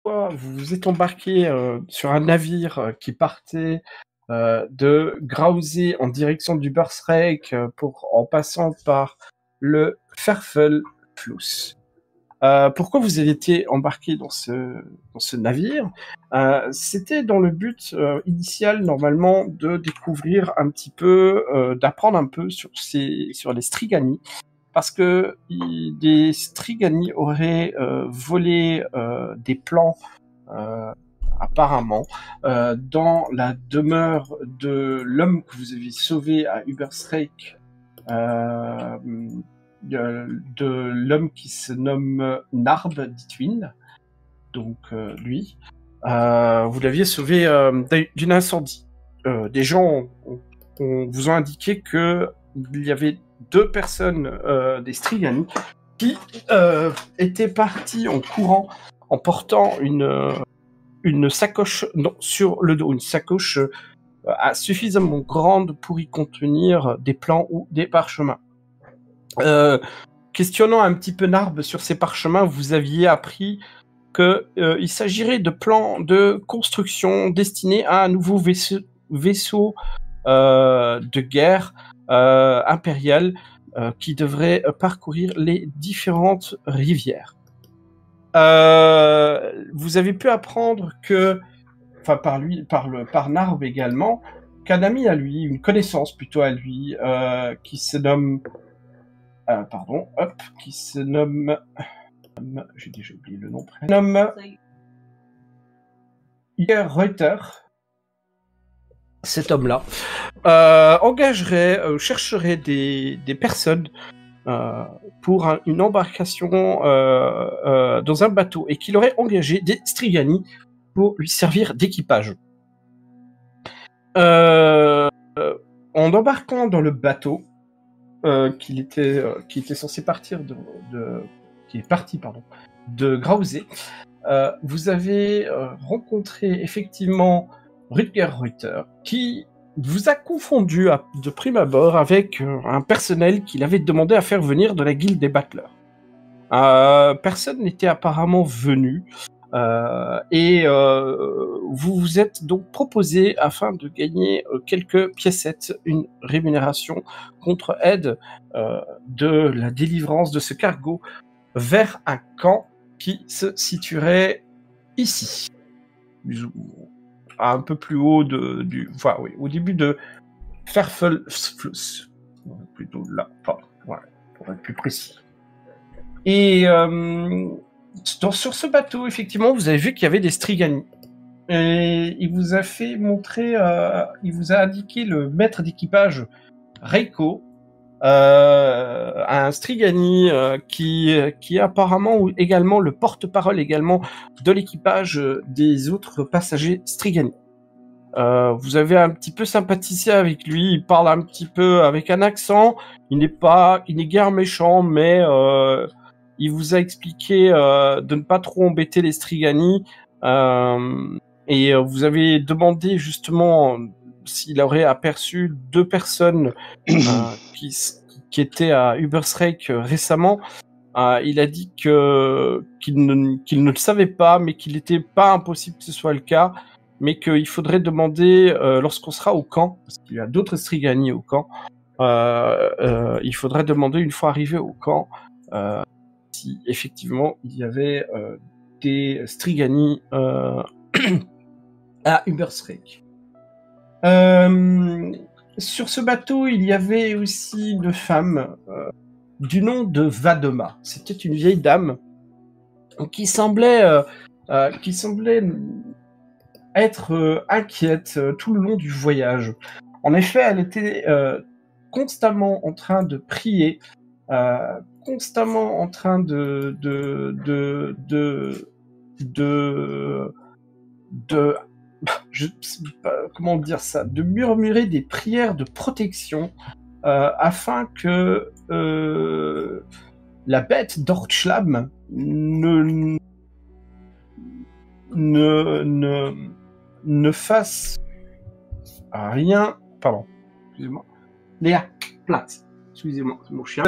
fois, vous vous êtes embarqué sur un navire qui partait de Grausé en direction du Berserk en passant par le Ferfelfluss. Pourquoi vous avez été embarqué dans ce navire? C'était dans le but initial, normalement, de découvrir un petit peu, d'apprendre un peu sur les Strigani, parce que des Strigani auraient volé des plans, apparemment, dans la demeure de l'homme que vous avez sauvé à Uberstreik, de l'homme qui se nomme Narb Ditwin, donc lui. Vous l'aviez sauvé d'une incendie. Des gens vous ont indiqué que il y avait 2 personnes des Strigani qui étaient partis en courant en portant une sacoche sur le dos, une sacoche suffisamment grande pour y contenir des plans ou des parchemins. Questionnant un petit peu Narb sur ces parchemins, vous aviez appris qu'il s'agirait de plans de construction destinés à un nouveau vaisseau de guerre impérial qui devrait parcourir les différentes rivières. Vous avez pu apprendre par Narb également, qu'un ami à lui, une connaissance plutôt à lui, qui se nomme, j'ai déjà oublié le nom, Reuter, cet homme-là, chercherait des personnes pour une embarcation dans un bateau, et qu'il aurait engagé des Strigani pour lui servir d'équipage. En embarquant dans le bateau qui était censé partir qui est parti de Grausé, vous avez rencontré effectivement Rutger Reuter, qui vous a confondu de prime abord avec un personnel qu'il avait demandé à faire venir de la guilde des Battlers. Personne n'était apparemment venu, et vous vous êtes donc proposé, afin de gagner quelques piécettes, une rémunération contre aide de la délivrance de ce cargo vers un camp qui se situerait ici, un peu plus haut au début de Ferfelfluss, plutôt là, voilà, pour être plus précis. Et sur ce bateau, effectivement, vous avez vu qu'il y avait des Strigani. Et il vous a fait montrer, il vous a indiqué le maître d'équipage Reiko, un Strigani qui est apparemment également le porte-parole également de l'équipage des autres passagers Strigani. Vous avez un petit peu sympathisé avec lui, il parle un petit peu avec un accent, il n'est guère méchant, mais il vous a expliqué de ne pas trop embêter les Strigani, et vous avez demandé justement s'il aurait aperçu 2 personnes qui étaient à Uberstreik récemment. Il a dit qu'il ne le savait pas, mais qu'il n'était pas impossible que ce soit le cas, mais qu'il faudrait demander lorsqu'on sera au camp, parce qu'il y a d'autres Strigani au camp, il faudrait demander une fois arrivé au camp si effectivement il y avait des Strigani à Uberstreik. Sur ce bateau, il y avait aussi une femme du nom de Vadema. C'était une vieille dame qui semblait être inquiète tout le long du voyage. En effet, elle était constamment en train de prier, constamment en train comment dire ça, de murmurer des prières de protection afin que la bête d'Ortschlam ne fasse rien. Pardon, excusez-moi. Léa, plate. Excusez-moi, c'est mon chien.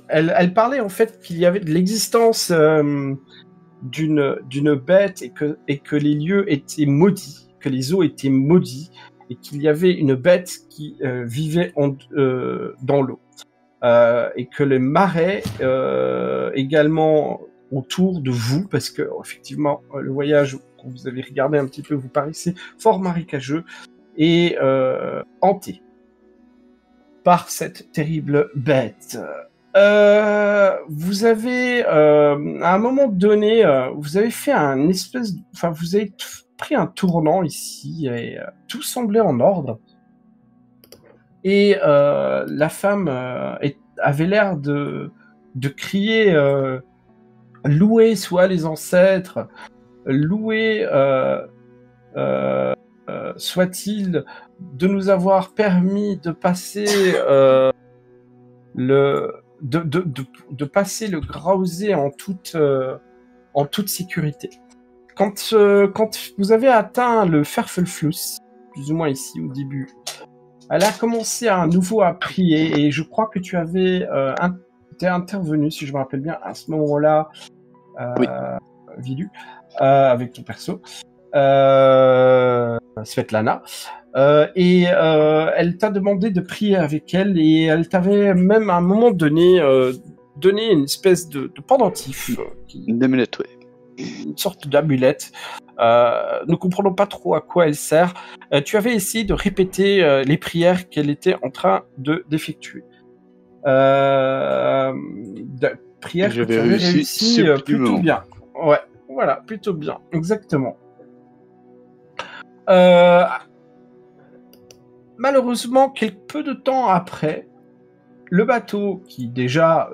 Elle parlait en fait qu'il y avait de l'existence d'une bête et que les lieux étaient maudits, que les eaux étaient maudits et qu'il y avait une bête qui vivait dans l'eau. Et que les marais également autour de vous, parce que effectivement le voyage, quand vous avez regardé un petit peu, vous paraissait fort marécageux et hanté par cette terrible bête. Vous avez, à un moment donné, vous avez fait un espèce, enfin, vous avez pris un tournant ici et tout semblait en ordre. Et la femme avait l'air de crier louer soit les ancêtres, louer soit-il de nous avoir permis de passer de passer le Grausé en toute sécurité. Quand vous avez atteint le Ferfelfluss, plus ou moins ici au début, elle a commencé à nouveau à prier et je crois que tu avais t'es intervenu, si je me rappelle bien, à ce moment-là, Oui. Vilu, avec ton perso, Svetlana. Et elle t'a demandé de prier avec elle et elle t'avait même à un moment donné donné une espèce de pendentif. Une amulette, oui. Une sorte d'amulette. Ne comprenons pas trop à quoi elle sert. Tu avais essayé de répéter les prières qu'elle était en train d'effectuer. Prières que tu avais réussi plutôt bien. Ouais, voilà, plutôt bien, exactement. Malheureusement, peu de temps après, le bateau qui déjà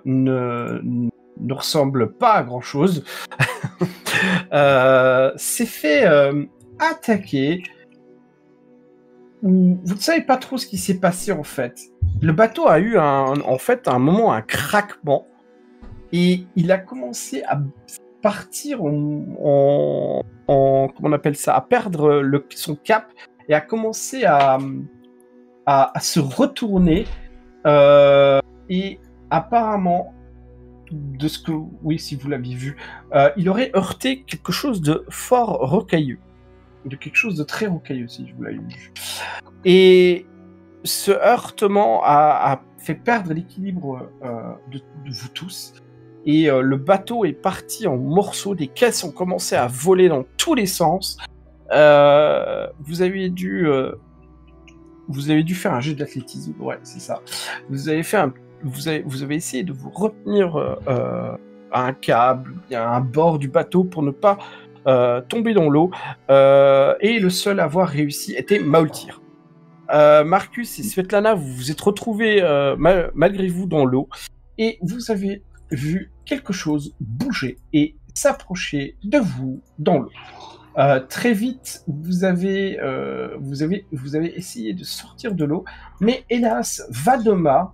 ne ressemble pas à grand chose s'est fait attaquer. Vous ne savez pas trop ce qui s'est passé en fait. Le bateau a eu à un moment un craquement et il a commencé à partir comment on appelle ça, à perdre son cap et a commencé à se retourner et apparemment de ce que oui, si vous l'aviez vu, il aurait heurté quelque chose de fort rocailleux, de quelque chose de très rocailleux si vous l'avez vu. Et ce heurtement a fait perdre l'équilibre de vous tous. Et le bateau est parti en morceaux, des caisses ont commencé à voler dans tous les sens. Vous avez dû faire un jet d'athlétisme, ouais, c'est ça. Vous avez essayé de vous retenir à un câble, à un bord du bateau pour ne pas tomber dans l'eau. Et le seul à avoir réussi était Maultir. Marcus et Svetlana, vous vous êtes retrouvés malgré vous dans l'eau et vous avez vu quelque chose bouger et s'approcher de vous dans l'eau. Très vite, vous avez essayé de sortir de l'eau, mais hélas, Vadoma,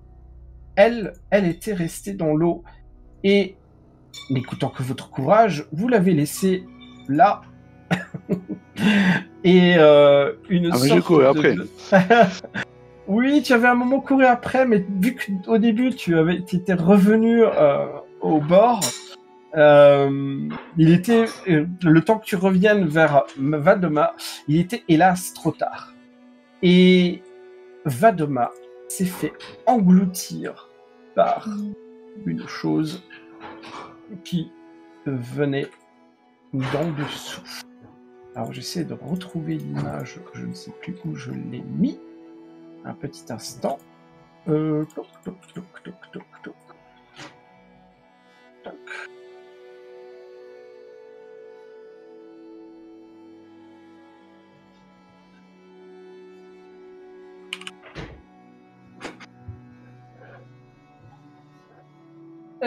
elle était restée dans l'eau et, n'écoutant que votre courage, vous l'avez laissée là. Et une sorte j'ai couru après. Oui, tu avais un moment couru après, mais vu qu'au début tu étais revenu au bord, il était le temps que tu reviennes vers Vadoma, il était hélas trop tard. Et Vadoma s'est fait engloutir par une chose qui venait d'en dessous. Alors j'essaie de retrouver l'image, je ne sais plus où je l'ai mis. Un petit instant. Toc, toc, toc, toc, toc, toc. Toc.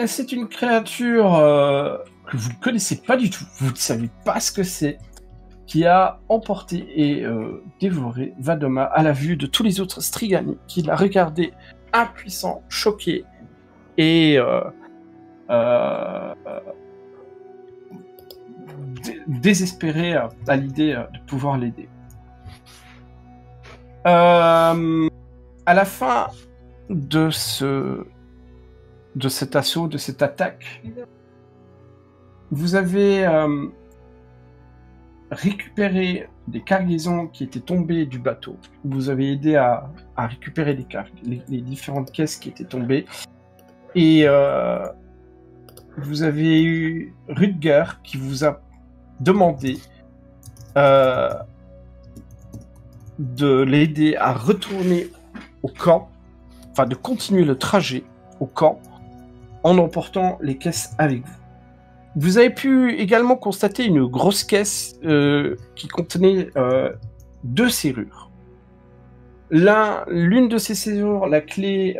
C'est une créature que vous ne connaissez pas du tout. Vous ne savez pas ce que c'est. Qui a emporté et dévoré Vadoma à la vue de tous les autres Strigani, qui l'a regardé impuissant, choqué et désespéré à l'idée de pouvoir l'aider. À la fin de de cet assaut, de cette attaque. Vous avez récupéré des cargaisons qui étaient tombées du bateau. Vous avez aidé à récupérer les différentes caisses qui étaient tombées. Et vous avez eu Rutger qui vous a demandé de l'aider à retourner au camp, enfin de continuer le trajet au camp en emportant les caisses avec vous. Vous avez pu également constater une grosse caisse qui contenait 2 serrures. L'une de ces serrures, la clé...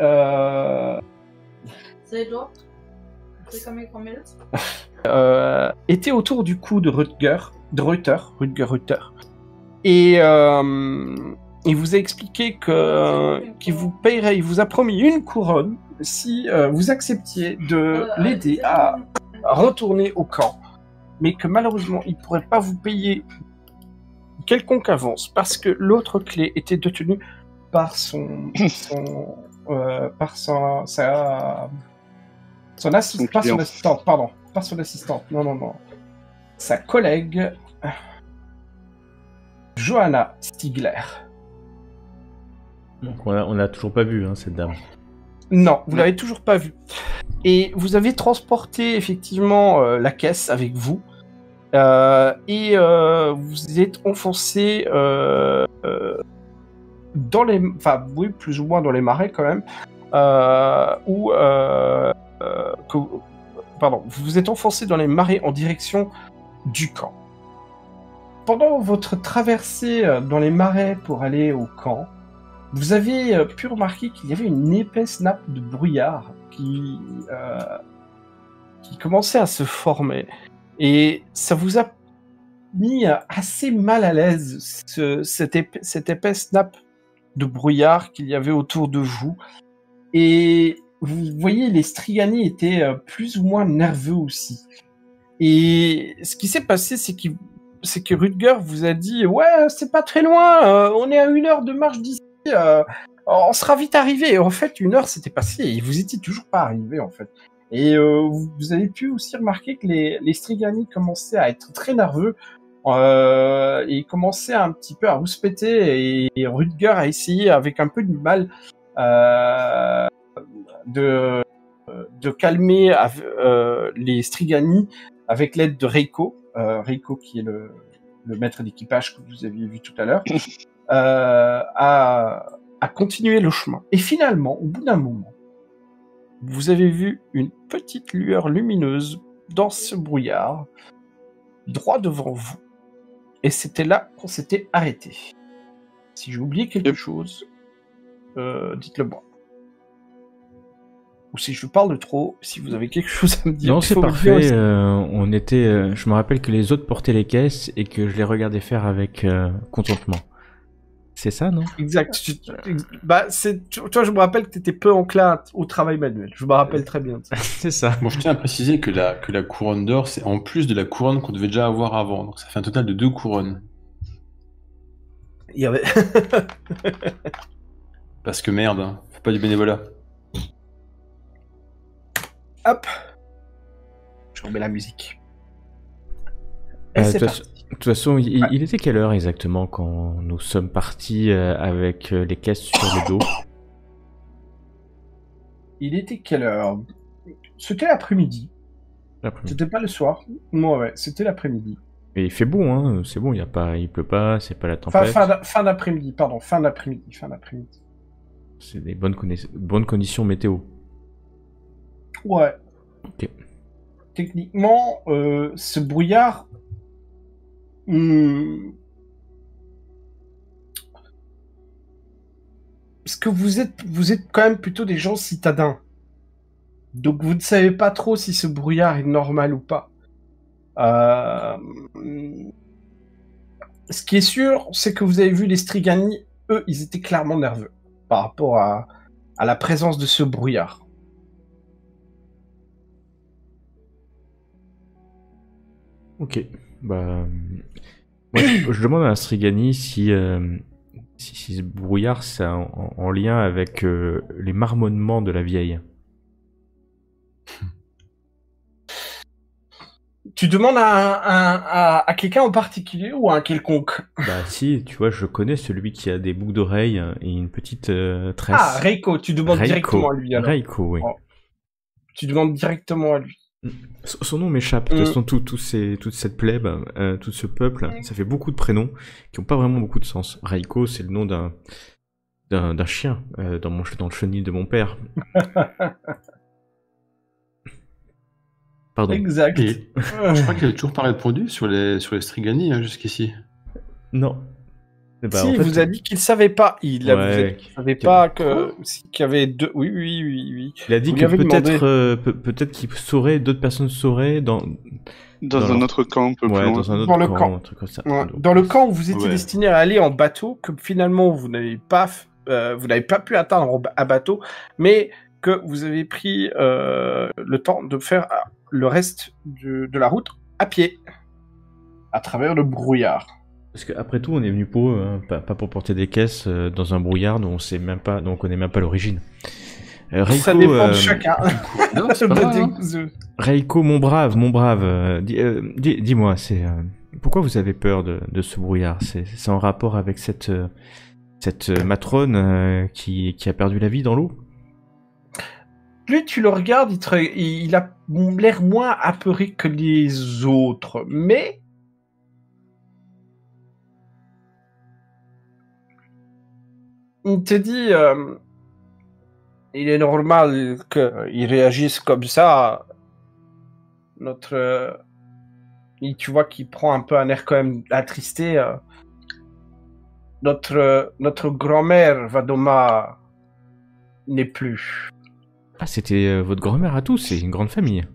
était autour du cou de Rutger. Et il vous a expliqué qu'il vous paierait, il vous a promis une couronne si vous acceptiez de l'aider à retourner au camp, mais que malheureusement il ne pourrait pas vous payer quelconque avance parce que l'autre clé était détenue par son assistante, sa collègue Johanna Stigler. Donc on l'a toujours pas vu, hein, cette dame. Non, vous l'avez toujours pas vue. Et vous avez transporté effectivement la caisse avec vous et vous êtes enfoncé dans les, enfin oui, plus ou moins dans les marais quand même, vous vous êtes enfoncé dans les marais en direction du camp. Pendant votre traversée dans les marais pour aller au camp, vous avez pu remarquer qu'il y avait une épaisse nappe de brouillard qui commençait à se former. Et ça vous a mis assez mal à l'aise, cette épaisse nappe de brouillard qu'il y avait autour de vous. Et vous voyez, les Strigani étaient plus ou moins nerveux aussi. Et ce qui s'est passé, c'est que Rutger vous a dit « Ouais, c'est pas très loin, on est à 1 heure de marche d'ici, on sera vite arrivé. » Et en fait, 1 heure s'était passée et vous étiez toujours pas arrivé, en fait. Et vous avez pu aussi remarquer que les Strigani commençaient à être très nerveux et commençaient un petit peu à rouspéter. Et Rutger a essayé, avec un peu de mal, de calmer les Strigani avec l'aide de Reiko. Reiko, qui est le maître d'équipage que vous aviez vu tout à l'heure, à continuer le chemin. Et finalement, au bout d'un moment, vous avez vu une petite lueur lumineuse dans ce brouillard, droit devant vous. Et c'était là qu'on s'était arrêté. Si j'ai oublié quelque chose, dites-le moi. Ou si je parle de trop, si vous avez quelque chose à me dire. Non, c'est parfait. Je me rappelle que les autres portaient les caisses et que je les regardais faire avec contentement. C'est ça, non? Exact. Toi, je me rappelle que tu étais peu enclin au travail manuel. Je me rappelle très bien. C'est ça. Bon, je tiens à préciser que la couronne d'or, c'est en plus de la couronne qu'on devait déjà avoir avant. Donc ça fait un total de 2 couronnes. Il y avait... Parce que merde, hein, fais pas du bénévolat. Hop. Je remets la musique. De toute façon, il était quelle heure exactement quand nous sommes partis avec les caisses sur le dos? Il était quelle heure? C'était l'après-midi. C'était pas le soir. Non, ouais, c'était l'après-midi. Et il fait beau, hein. C'est bon, il pleut pas, c'est pas la tempête. Fin d'après-midi, pardon, fin d'après-midi. C'est des bonnes conditions météo. Ouais. Ok. Techniquement, ce brouillard... Parce que vous êtes quand même plutôt des gens citadins. Donc vous ne savez pas trop si ce brouillard est normal ou pas. Ce qui est sûr, c'est que vous avez vu les Strigani, eux, ils étaient clairement nerveux par rapport à la présence de ce brouillard. Ok. Bah, moi, je demande à Strigani si ce brouillard c'est en lien avec les marmonnements de la vieille. Tu demandes à quelqu'un en particulier ou à un quelconque? Bah si, tu vois, je connais celui qui a des boucles d'oreilles et une petite Ah, tresse. Reiko, tu demandes directement à lui alors. Reiko, oui. Oh. Tu demandes directement à lui. Son nom m'échappe. De toute façon, toute cette plèbe, tout ce peuple, ça fait beaucoup de prénoms qui n'ont pas vraiment beaucoup de sens. Reiko, c'est le nom d'un chien dans le chenil de mon père. Pardon. Exact. Et je crois qu'il a toujours pas répondu sur les Strigani jusqu'ici. Non. Bah, si, en il fait, vous a dit qu'il savait pas. Il a vous a dit qu'il savait pas qu'il y avait deux. Oui. Il a dit Vous que lui avez peut-être qu'il saurait, d'autres personnes sauraient dans un autre camp un peu plus loin. dans un autre Dans le camp, camp. un truc comme ça. Ouais. Donc, Dans le camp où vous étiez Ouais. destiné à aller en bateau, que finalement vous n'avez pas pu atteindre à bateau, mais que vous avez pris le temps de faire le reste de la route à pied, à travers le brouillard. Parce qu'après tout, on est venu pour eux, hein, pas pour porter des caisses dans un brouillard dont on connaît même pas l'origine. Ça Reiko, dépend de chacun. Non, c'est pas mal, hein. Reiko, mon brave, dis-moi, pourquoi vous avez peur de ce brouillard? C'est en rapport avec cette matrone qui a perdu la vie dans l'eau? Plus tu le regardes, il a l'air moins apeuré que les autres, mais il te dit, il est normal qu'il réagisse comme ça. Tu vois qu'il prend un peu un air quand même attristé. Notre grand-mère, Vadoma, n'est plus. Ah, c'était votre grand-mère à tous, c'est une grande famille.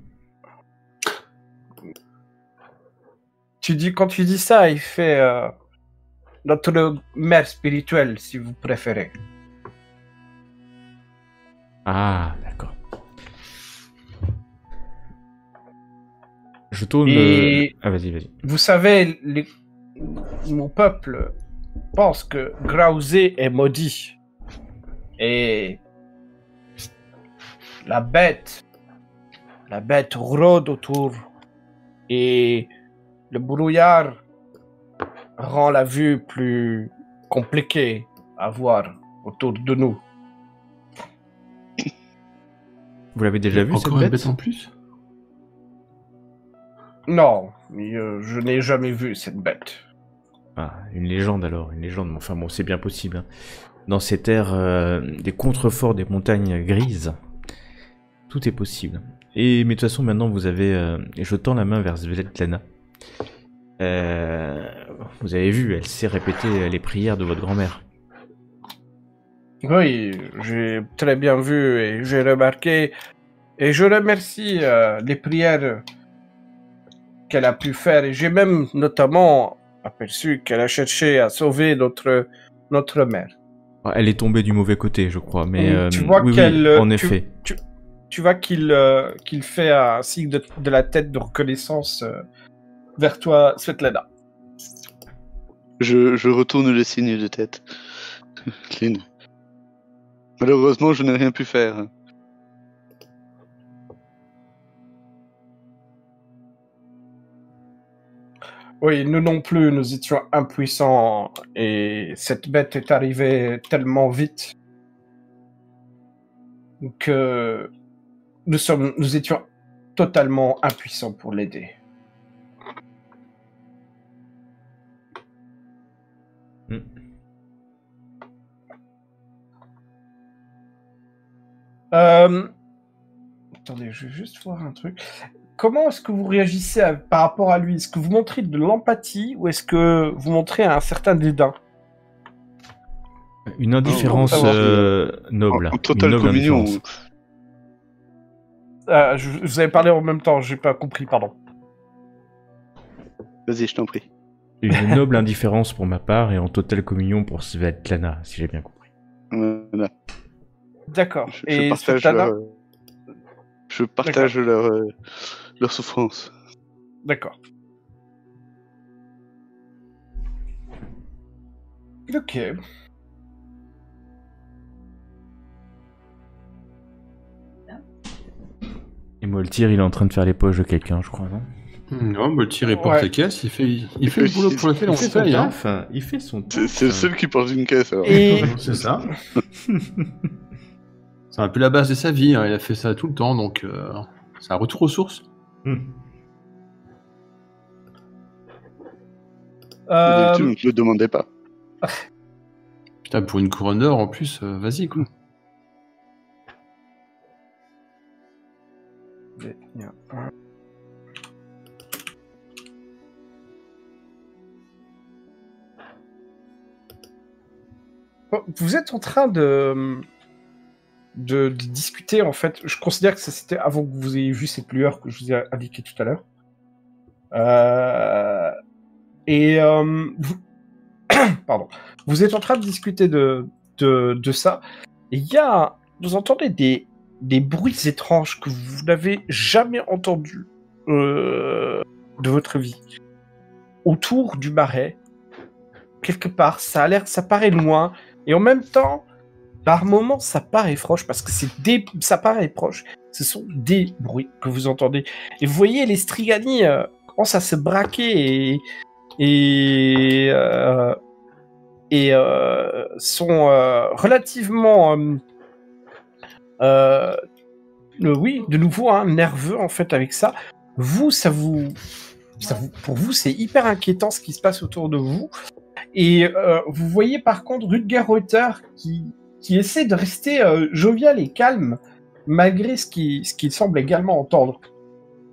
Quand tu dis ça, il fait notre mère spirituelle, si vous préférez. Ah, d'accord. Je tourne Ah, vas-y. Vous savez, mon peuple pense que Grausé est maudit. Et la bête rôde autour. Et le brouillard rend la vue plus compliquée à voir autour de nous. Vous l'avez déjà vu, cette Encore une bête bête en plus? Non, je n'ai jamais vu cette bête. Ah, une légende alors, une légende. Enfin bon, c'est bien possible. Hein. Dans ces terres des contreforts des montagnes grises, tout est possible. Mais de toute façon, maintenant, vous avez... et je tends la main vers Svetlana. Vous avez vu, elle sait répéter les prières de votre grand-mère. Oui, j'ai très bien vu et j'ai remarqué. Et je remercie les prières qu'elle a pu faire. Et j'ai même notamment aperçu qu'elle a cherché à sauver notre mère. Elle est tombée du mauvais côté, je crois. Mais tu vois oui, qu'elle, en effet. Tu vois qu'il fait un signe de la tête de reconnaissance vers toi, Svetlana. Je retourne le signe de tête. Clint. Malheureusement, je n'ai rien pu faire. Oui, nous non plus, nous étions impuissants et cette bête est arrivée tellement vite que nous étions totalement impuissants pour l'aider. Attendez, je vais juste voir un truc. Comment est-ce que vous réagissez par rapport à lui? Est-ce que vous montrez de l'empathie ou est-ce que vous montrez un certain dédain? Une indifférence noble. En totale noble communion. Vous avez parlé en même temps, j'ai pas compris, pardon. Vas-y, je t'en prie. Une noble indifférence pour ma part et en totale communion pour Svetlana, si j'ai bien compris. Voilà. D'accord. Je partage leur souffrance. D'accord. Ok. Et Moltir, il est en train de faire les poches de quelqu'un, je crois, non? Non, bah, le tir et porte caisse, il fait le boulot pour lequel on se paye. Hein. Il fait son taf. C'est le seul qui porte une caisse, alors. Et C'est ça. C'est un peu la base de sa vie, hein. Il a fait ça tout le temps, donc c'est un retour aux sources. D'habitude, on ne te le demandait pas. Putain, pour une couronne d'or, en plus, vas-y, quoi. Vous êtes en train de discuter, en fait. Je considère que ça c'était avant que vous ayez vu cette lueur que je vous ai indiquée tout à l'heure. Pardon. Vous êtes en train de discuter de ça. Et vous entendez des bruits étranges que vous n'avez jamais entendus de votre vie. Autour du marais, quelque part, ça paraît loin, et en même temps, par moments, ça paraît proche, parce que ça paraît proche. Ce sont des bruits que vous entendez. Et vous voyez les Strigani commencent à se braquer et sont relativement, oui, de nouveau, nerveux en fait avec ça. Pour vous, c'est hyper inquiétant ce qui se passe autour de vous. Et vous voyez par contre Rutger Reuter qui essaie de rester jovial et calme malgré ce qu'il semble également entendre.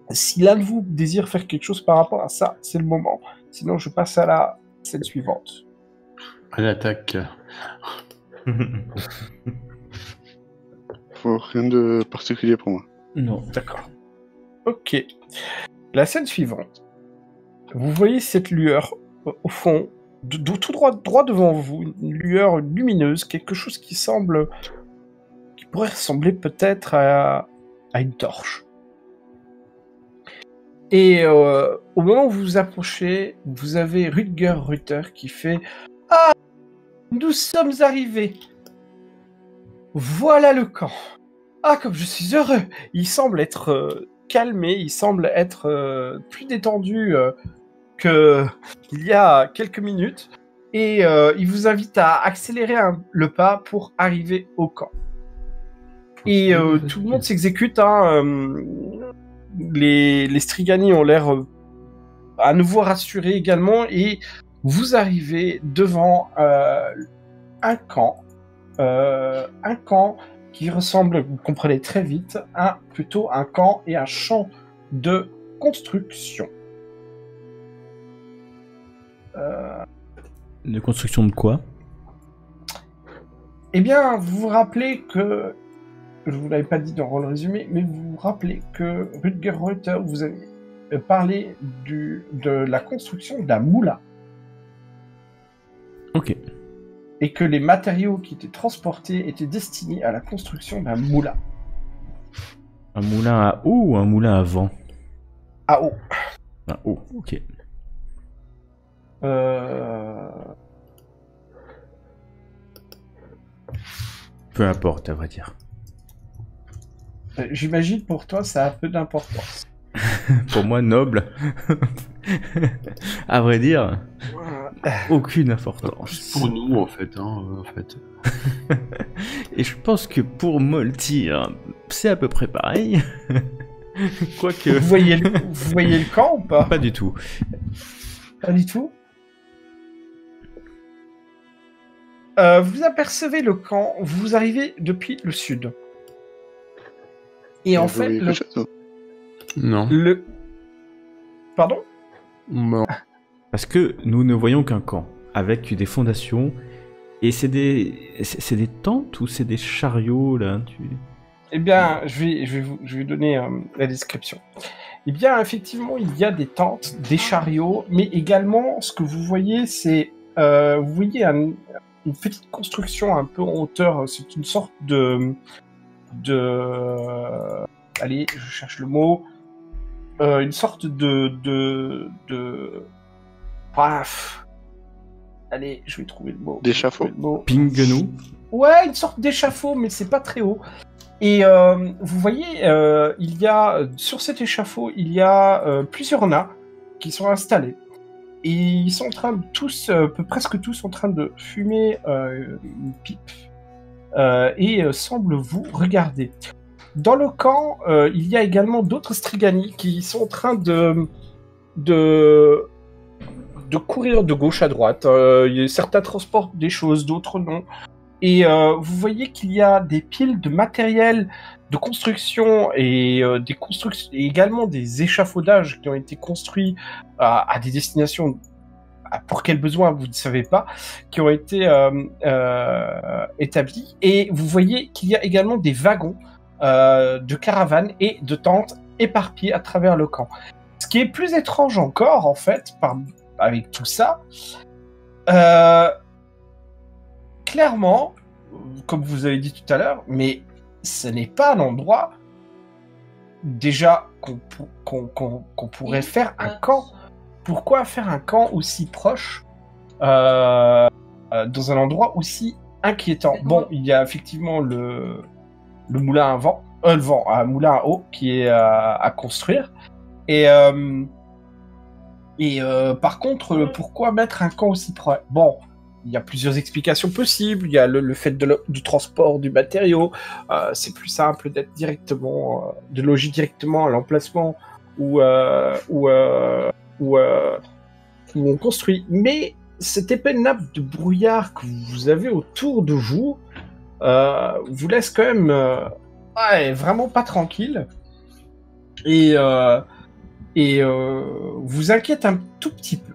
Si l'un de vous désire faire quelque chose par rapport à ça, c'est le moment. Sinon, je passe à la scène suivante. À l'attaque. Rien de particulier pour moi. Non. D'accord. Ok. La scène suivante. Vous voyez cette lueur au fond, tout droit devant vous, une lueur lumineuse, quelque chose qui pourrait ressembler peut-être à une torche. Et au moment où vous vous approchez, vous avez Rutger Reuter qui fait « Ah, nous sommes arrivés. Voilà le camp. Ah, comme je suis heureux !» Il semble être calmé, il semble être plus détendu qu'il y a quelques minutes. Et il vous invite à accélérer le pas pour arriver au camp. Et tout le monde s'exécute. Les Strigani ont l'air à nouveau rassurés également. Et vous arrivez devant un camp qui ressemble, vous comprenez très vite, plutôt un camp et un champ de construction. De construction de quoi? Eh bien, vous vous rappelez que, je vous l'avais pas dit dans le résumé, mais vous vous rappelez que Rutger Reuter vous avait parlé de la construction d'un moulin. Ok. Et que les matériaux qui étaient transportés étaient destinés à la construction d'un moulin. Un moulin à eau ou un moulin à vent? À eau. À eau, ok. Peu importe, à vrai dire. J'imagine pour toi, ça a peu d'importance. Pour moi, noble. À vrai dire, aucune importance. Pour nous, en fait. Et je pense que pour Moltir, c'est à peu près pareil. Quoique... Vous voyez le camp ou pas? Pas du tout. Pas du tout. Vous apercevez le camp, vous arrivez depuis le sud. Et en fait, Non. Pardon? Non. Parce que nous ne voyons qu'un camp, avec des fondations, et c'est des tentes ou c'est des chariots, là? Eh bien, je vais donner la description. Eh bien, effectivement, il y a des tentes, des chariots, mais également, ce que vous voyez, c'est... vous voyez une petite construction un peu en hauteur, c'est une sorte de... Allez, je cherche le mot. Une sorte de... Bref. Allez, je vais trouver le mot. D'échafaud. Pinguenou. Ouais, une sorte d'échafaud, mais c'est pas très haut. Et vous voyez, il y a sur cet échafaud, il y a plusieurs nains qui sont installés. Et ils sont en train de tous, presque tous en train de fumer une pipe et semblent vous regarder. Dans le camp, il y a également d'autres Strigani qui sont en train de courir de gauche à droite. Certains transportent des choses, d'autres non. Et vous voyez qu'il y a des piles de matériel de construction et également des échafaudages qui ont été construits à des destinations, pour quels besoins vous ne savez pas, qui ont été établis. Et vous voyez qu'il y a également des wagons de caravanes et de tentes éparpillés à travers le camp. Ce qui est plus étrange encore, en fait, avec tout ça, clairement, comme vous avez dit tout à l'heure, mais ce n'est pas un endroit déjà qu'on pourrait faire un camp. Pourquoi faire un camp aussi proche dans un endroit aussi inquiétant? Bon, il y a effectivement le moulin à vent, un moulin à eau qui est à construire. Et par contre, pourquoi mettre un camp aussi proche? Bon, il y a plusieurs explications possibles. Il y a le fait du transport du matériau. C'est plus simple d'être directement, de loger directement à l'emplacement où on construit. Mais cette épais nappe de brouillard que vous avez autour de vous vous laisse quand même vraiment pas tranquille. Et vous inquiète un tout petit peu.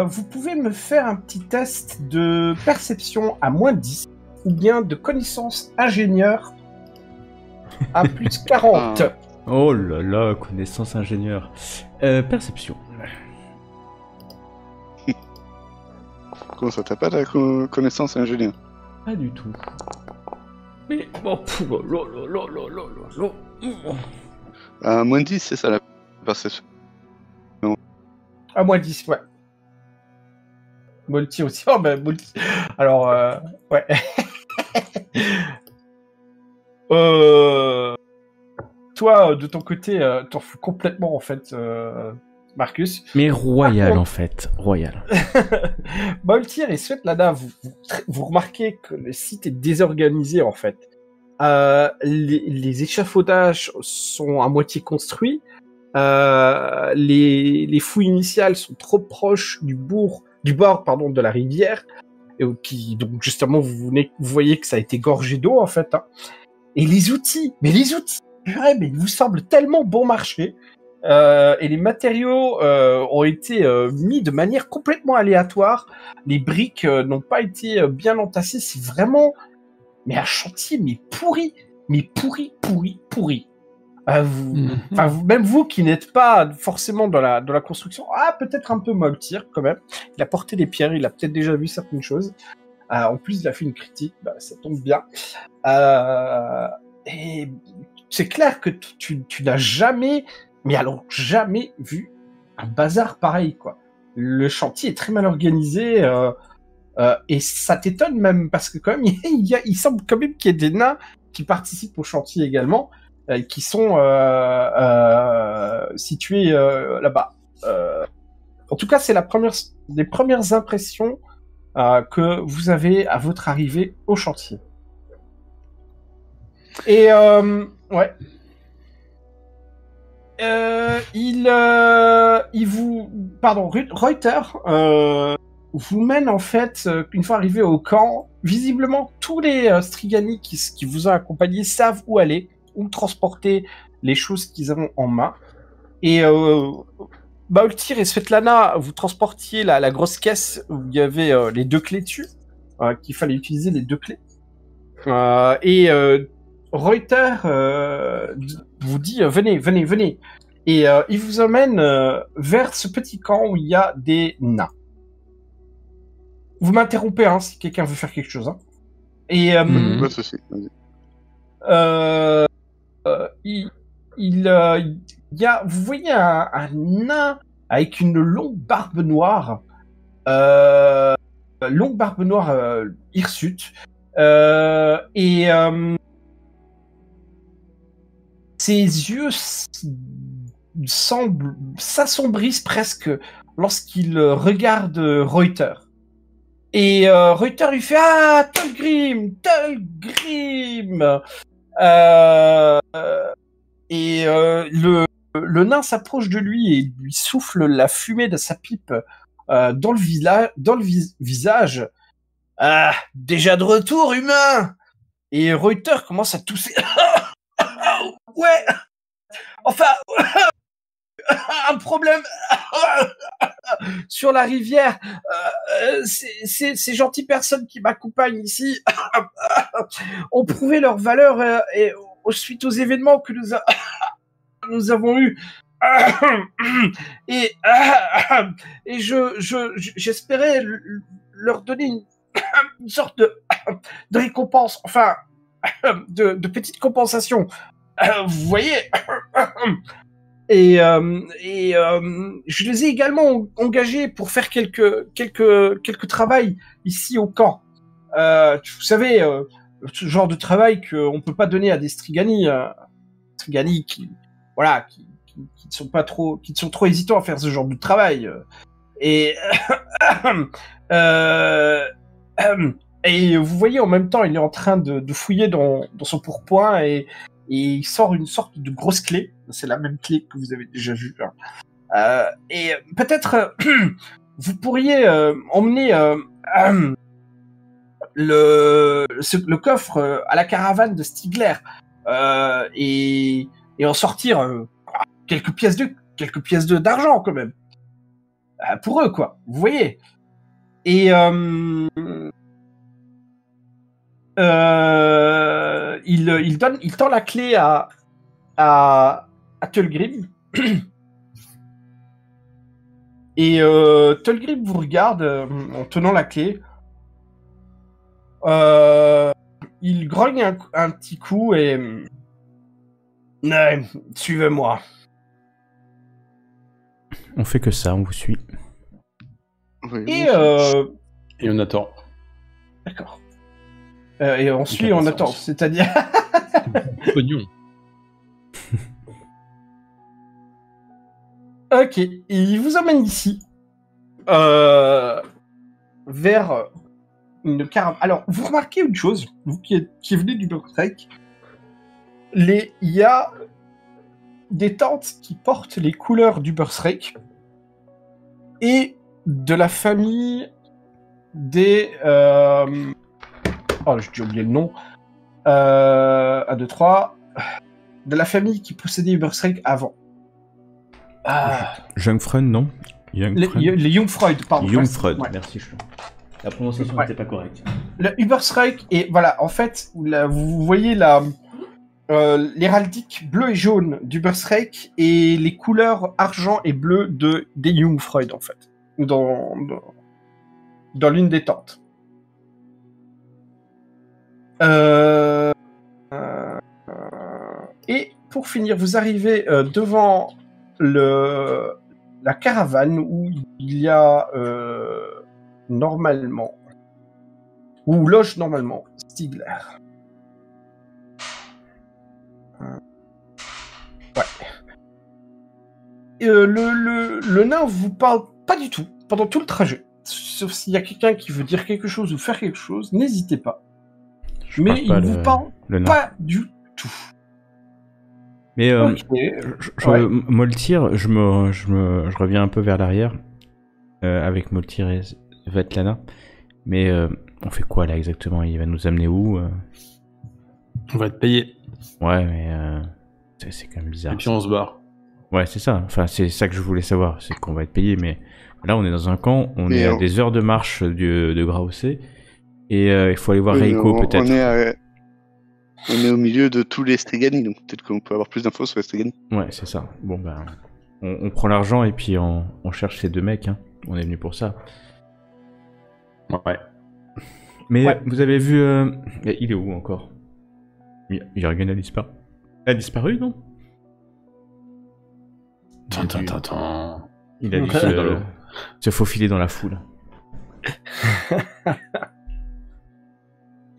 Vous pouvez me faire un petit test de perception à moins 10 ou bien de connaissance ingénieur à plus 40. Oh là là, connaissance ingénieur. Perception. Comment ça, t'as pas de connaissance ingénieur? Pas du tout. Mais bon, Moins 10, c'est ça la perception. À moins 10, ouais. Multi aussi. Oh, ben, multi. Alors, ouais. Toi, de ton côté, t'en fous complètement, en fait, Marcus. Mais royal, en fait. Royal. Moltir et Svetlana, vous remarquez que le site est désorganisé, en fait. Les échafaudages sont à moitié construits. Les fouilles initiales sont trop proches du bord de la rivière, donc justement vous voyez que ça a été gorgé d'eau en fait. Hein. Et les outils, purée, mais ils vous semblent tellement bon marché. Et les matériaux ont été mis de manière complètement aléatoire. Les briques n'ont pas été bien entassées. C'est vraiment, mais un chantier, mais pourri. Même vous qui n'êtes pas forcément dans la construction, peut-être un peu Moltir quand même. Il a porté des pierres, il a peut-être déjà vu certaines choses. En plus, il a fait une critique, ça tombe bien. Et c'est clair que tu n'as jamais, mais alors jamais vu un bazar pareil, quoi. Le chantier est très mal organisé, et ça t'étonne même, parce que quand même, il semble quand même qu'il y ait des nains qui participent au chantier également, qui sont situés là-bas. En tout cas, c'est des premières impressions que vous avez à votre arrivée au chantier. Et ouais. Reuter vous mène en fait, une fois arrivé au camp, visiblement tous les Strigani qui vous ont accompagné savent où aller, où transporter les choses qu'ils ont en main. Et Baultir et Svetlana, vous transportiez la grosse caisse où il y avait les 2 clés dessus, qu'il fallait utiliser les 2 clés. Et Reuter vous dit venez. Et il vous emmène vers ce petit camp où il y a des nains. Vous m'interrompez si quelqu'un veut faire quelque chose. Hein. Et Pas de souci. il y a, vous voyez un nain avec une longue barbe noire hirsute, Ses yeux s'assombrissent presque lorsqu'il regarde Reuter. Et Reuter lui fait « Ah, Tolgrim, Tolgrim !» Et le nain s'approche de lui et lui souffle la fumée de sa pipe dans le visage. « Ah, déjà de retour, humain !» Et Reuter commence à tousser. « Ouais, enfin, un problème sur la rivière. Ces gentilles personnes qui m'accompagnent ici ont prouvé leur valeur suite aux événements que nous avons eus. Et j'espérais leur donner une sorte de récompense, enfin, de petite compensation. Vous voyez. Et je les ai également engagés pour faire quelques travail ici au camp. Vous savez, ce genre de travail qu'on peut pas donner à des Strigani, Strigani qui sont trop hésitants à faire ce genre de travail. Et et vous voyez, en même temps, il est en train de fouiller dans son pourpoint et il sort une sorte de grosse clé. C'est la même clé que vous avez déjà vue. Et peut-être vous pourriez emmener le coffre à la caravane de Stigler et en sortir quelques pièces d'argent quand même pour eux, quoi. Vous voyez. Et il tend la clé à Tolgrim. Et Tolgrim vous regarde en tenant la clé. Il grogne un petit coup et suivez-moi. On fait que ça, on vous suit. Oui, Et on attend. D'accord. Et on suit, on attend. C'est-à-dire. Pognon. Ok. Et il vous emmène ici. Vers une caravane. Alors, vous remarquez une chose, vous qui venez du Berserk, il y a des tentes qui portent les couleurs du Berserk et de la famille des... Oh, j'ai oublié le nom. 1, 2, 3. De la famille qui possédait Berserk avant. Jungfreund, non? Les Jungfreud, pardon. Jungfreud, Ouais. merci. La prononciation n'était pas correcte. Le Uberstrike, et voilà, en fait, vous voyez l'héraldique bleu et jaune d'Uberstrike et les couleurs argent et bleu des Jungfreud, en fait, dans l'une des tentes. Et pour finir, vous arrivez devant la caravane où il y a normalement, où loge normalement Stigler. Ouais. Le nain vous parle pas du tout pendant tout le trajet. Sauf s'il y a quelqu'un qui veut dire quelque chose ou faire quelque chose, n'hésitez pas. Mais il vous parle pas du tout. Mais Okay. Moltir, je reviens un peu vers l'arrière avec Moltir et Svetlana. Mais on fait quoi là exactement? Il va nous amener où? On va être payé. Ouais, mais c'est quand même bizarre. Et puis on se barre. Ouais, c'est ça. Enfin, c'est ça que je voulais savoir, c'est qu'on va être payé. Mais là, on est dans un camp, on est à des heures de marche de Grausset, et il faut aller voir Reiko peut-être. On est au milieu de tous les Strigani, donc peut-être qu'on peut avoir plus d'infos sur les Strigani. Ouais, c'est ça. Bon, ben, on prend l'argent et puis on cherche ces deux mecs. Hein. On est venu pour ça. Ouais. Mais vous avez vu... il est où encore? Jürgen a disparu. A disparu, non? Attends. Il a dû se faufiler dans la foule.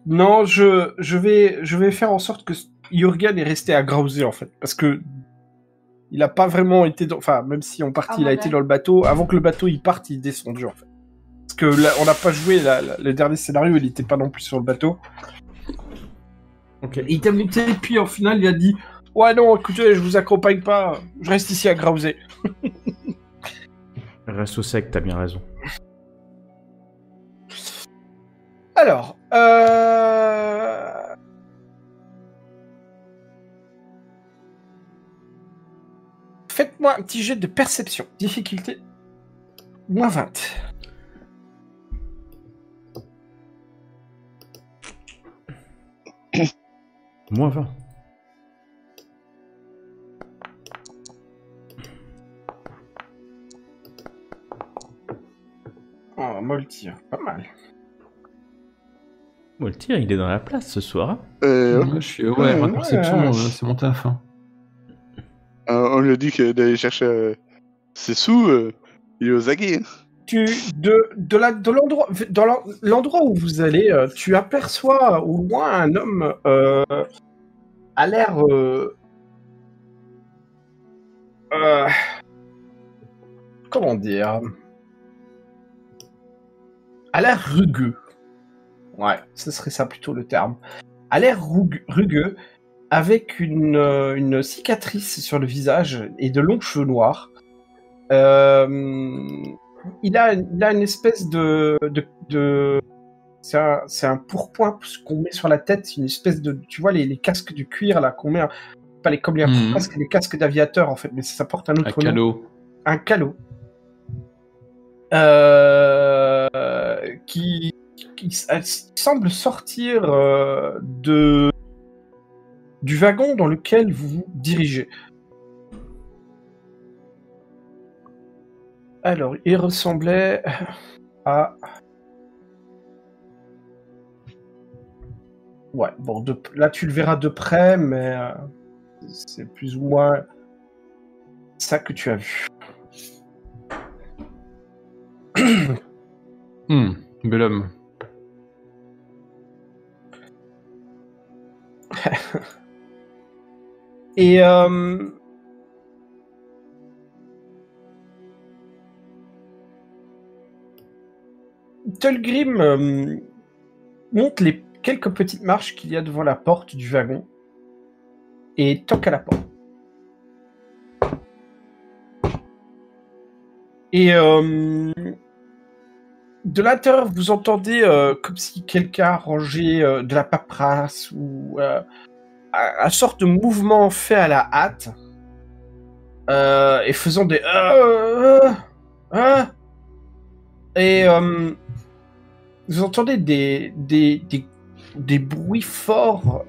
Non, je vais faire en sorte que Jürgen est resté à Grauser, en fait. Parce que il a pas vraiment été dans... Enfin, même si en partie il a été dans le bateau, avant que le bateau il parte, il est descendu, en fait. Parce que là, on n'a pas joué le dernier scénario, il n'était pas non plus sur le bateau. Ok. Et il t'a monté, puis au final, il a dit « Ouais, non, écoutez, je vous accompagne pas, je reste ici à Grauser. » Reste au sec, t'as bien raison. Alors, faites-moi un petit jet de perception. Difficulté -20. Moins 20. Oh, Moltir, pas mal. Bon, le tir, il est dans la place ce soir. Hein. Moi, je suis ma perception, c'est mon taf. Hein. On lui a dit que d'aller chercher ses sous, il est aux aguets. Dans l'endroit où vous allez, tu aperçois au loin un homme à l'air comment dire, à l'air rugueux. Ouais, ce serait ça plutôt le terme. À l'air rugueux, avec une cicatrice sur le visage et de longs cheveux noirs. Il a une espèce de c'est un pourpoint qu'on met sur la tête, c'est une espèce de, tu vois les casques du cuir là qu'on met, pas les comme les les casques d'aviateur en fait, mais ça porte un autre nom. Un calot. Qui semble sortir du wagon dans lequel vous vous dirigez. Alors, il ressemblait à... Ouais, bon, là tu le verras de près, mais c'est plus ou moins ça que tu as vu. Bel homme. Et Tulgrim monte les quelques petites marches qu'il y a devant la porte du wagon et toque à la porte. Et de l'intérieur, vous entendez comme si quelqu'un rangeait de la paperasse ou un sorte de mouvement fait à la hâte et faisant des et vous entendez des bruits forts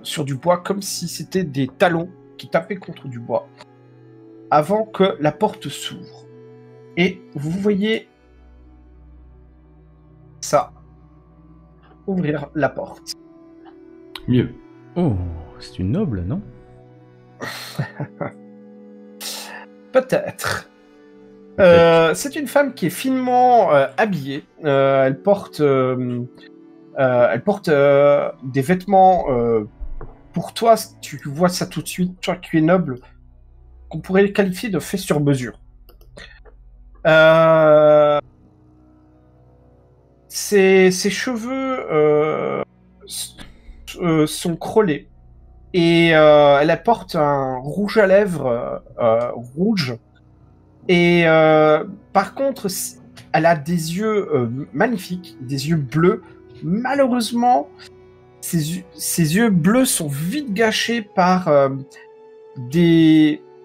sur du bois, comme si c'était des talons qui tapaient contre du bois, avant que la porte s'ouvre. Et vous voyez ça ouvrir la porte. Mieux. Oh, c'est une noble, non? Peut-être. C'est une femme qui est finement habillée. Elle porte des vêtements. Pour toi, tu vois ça tout de suite, toi qui es noble, qu'on pourrait qualifier de fait sur mesure. Ses cheveux sont crôlés et elle porte un rouge à lèvres rouge. Et par contre, elle a des yeux magnifiques, des yeux bleus. Malheureusement, ses yeux bleus sont vite gâchés par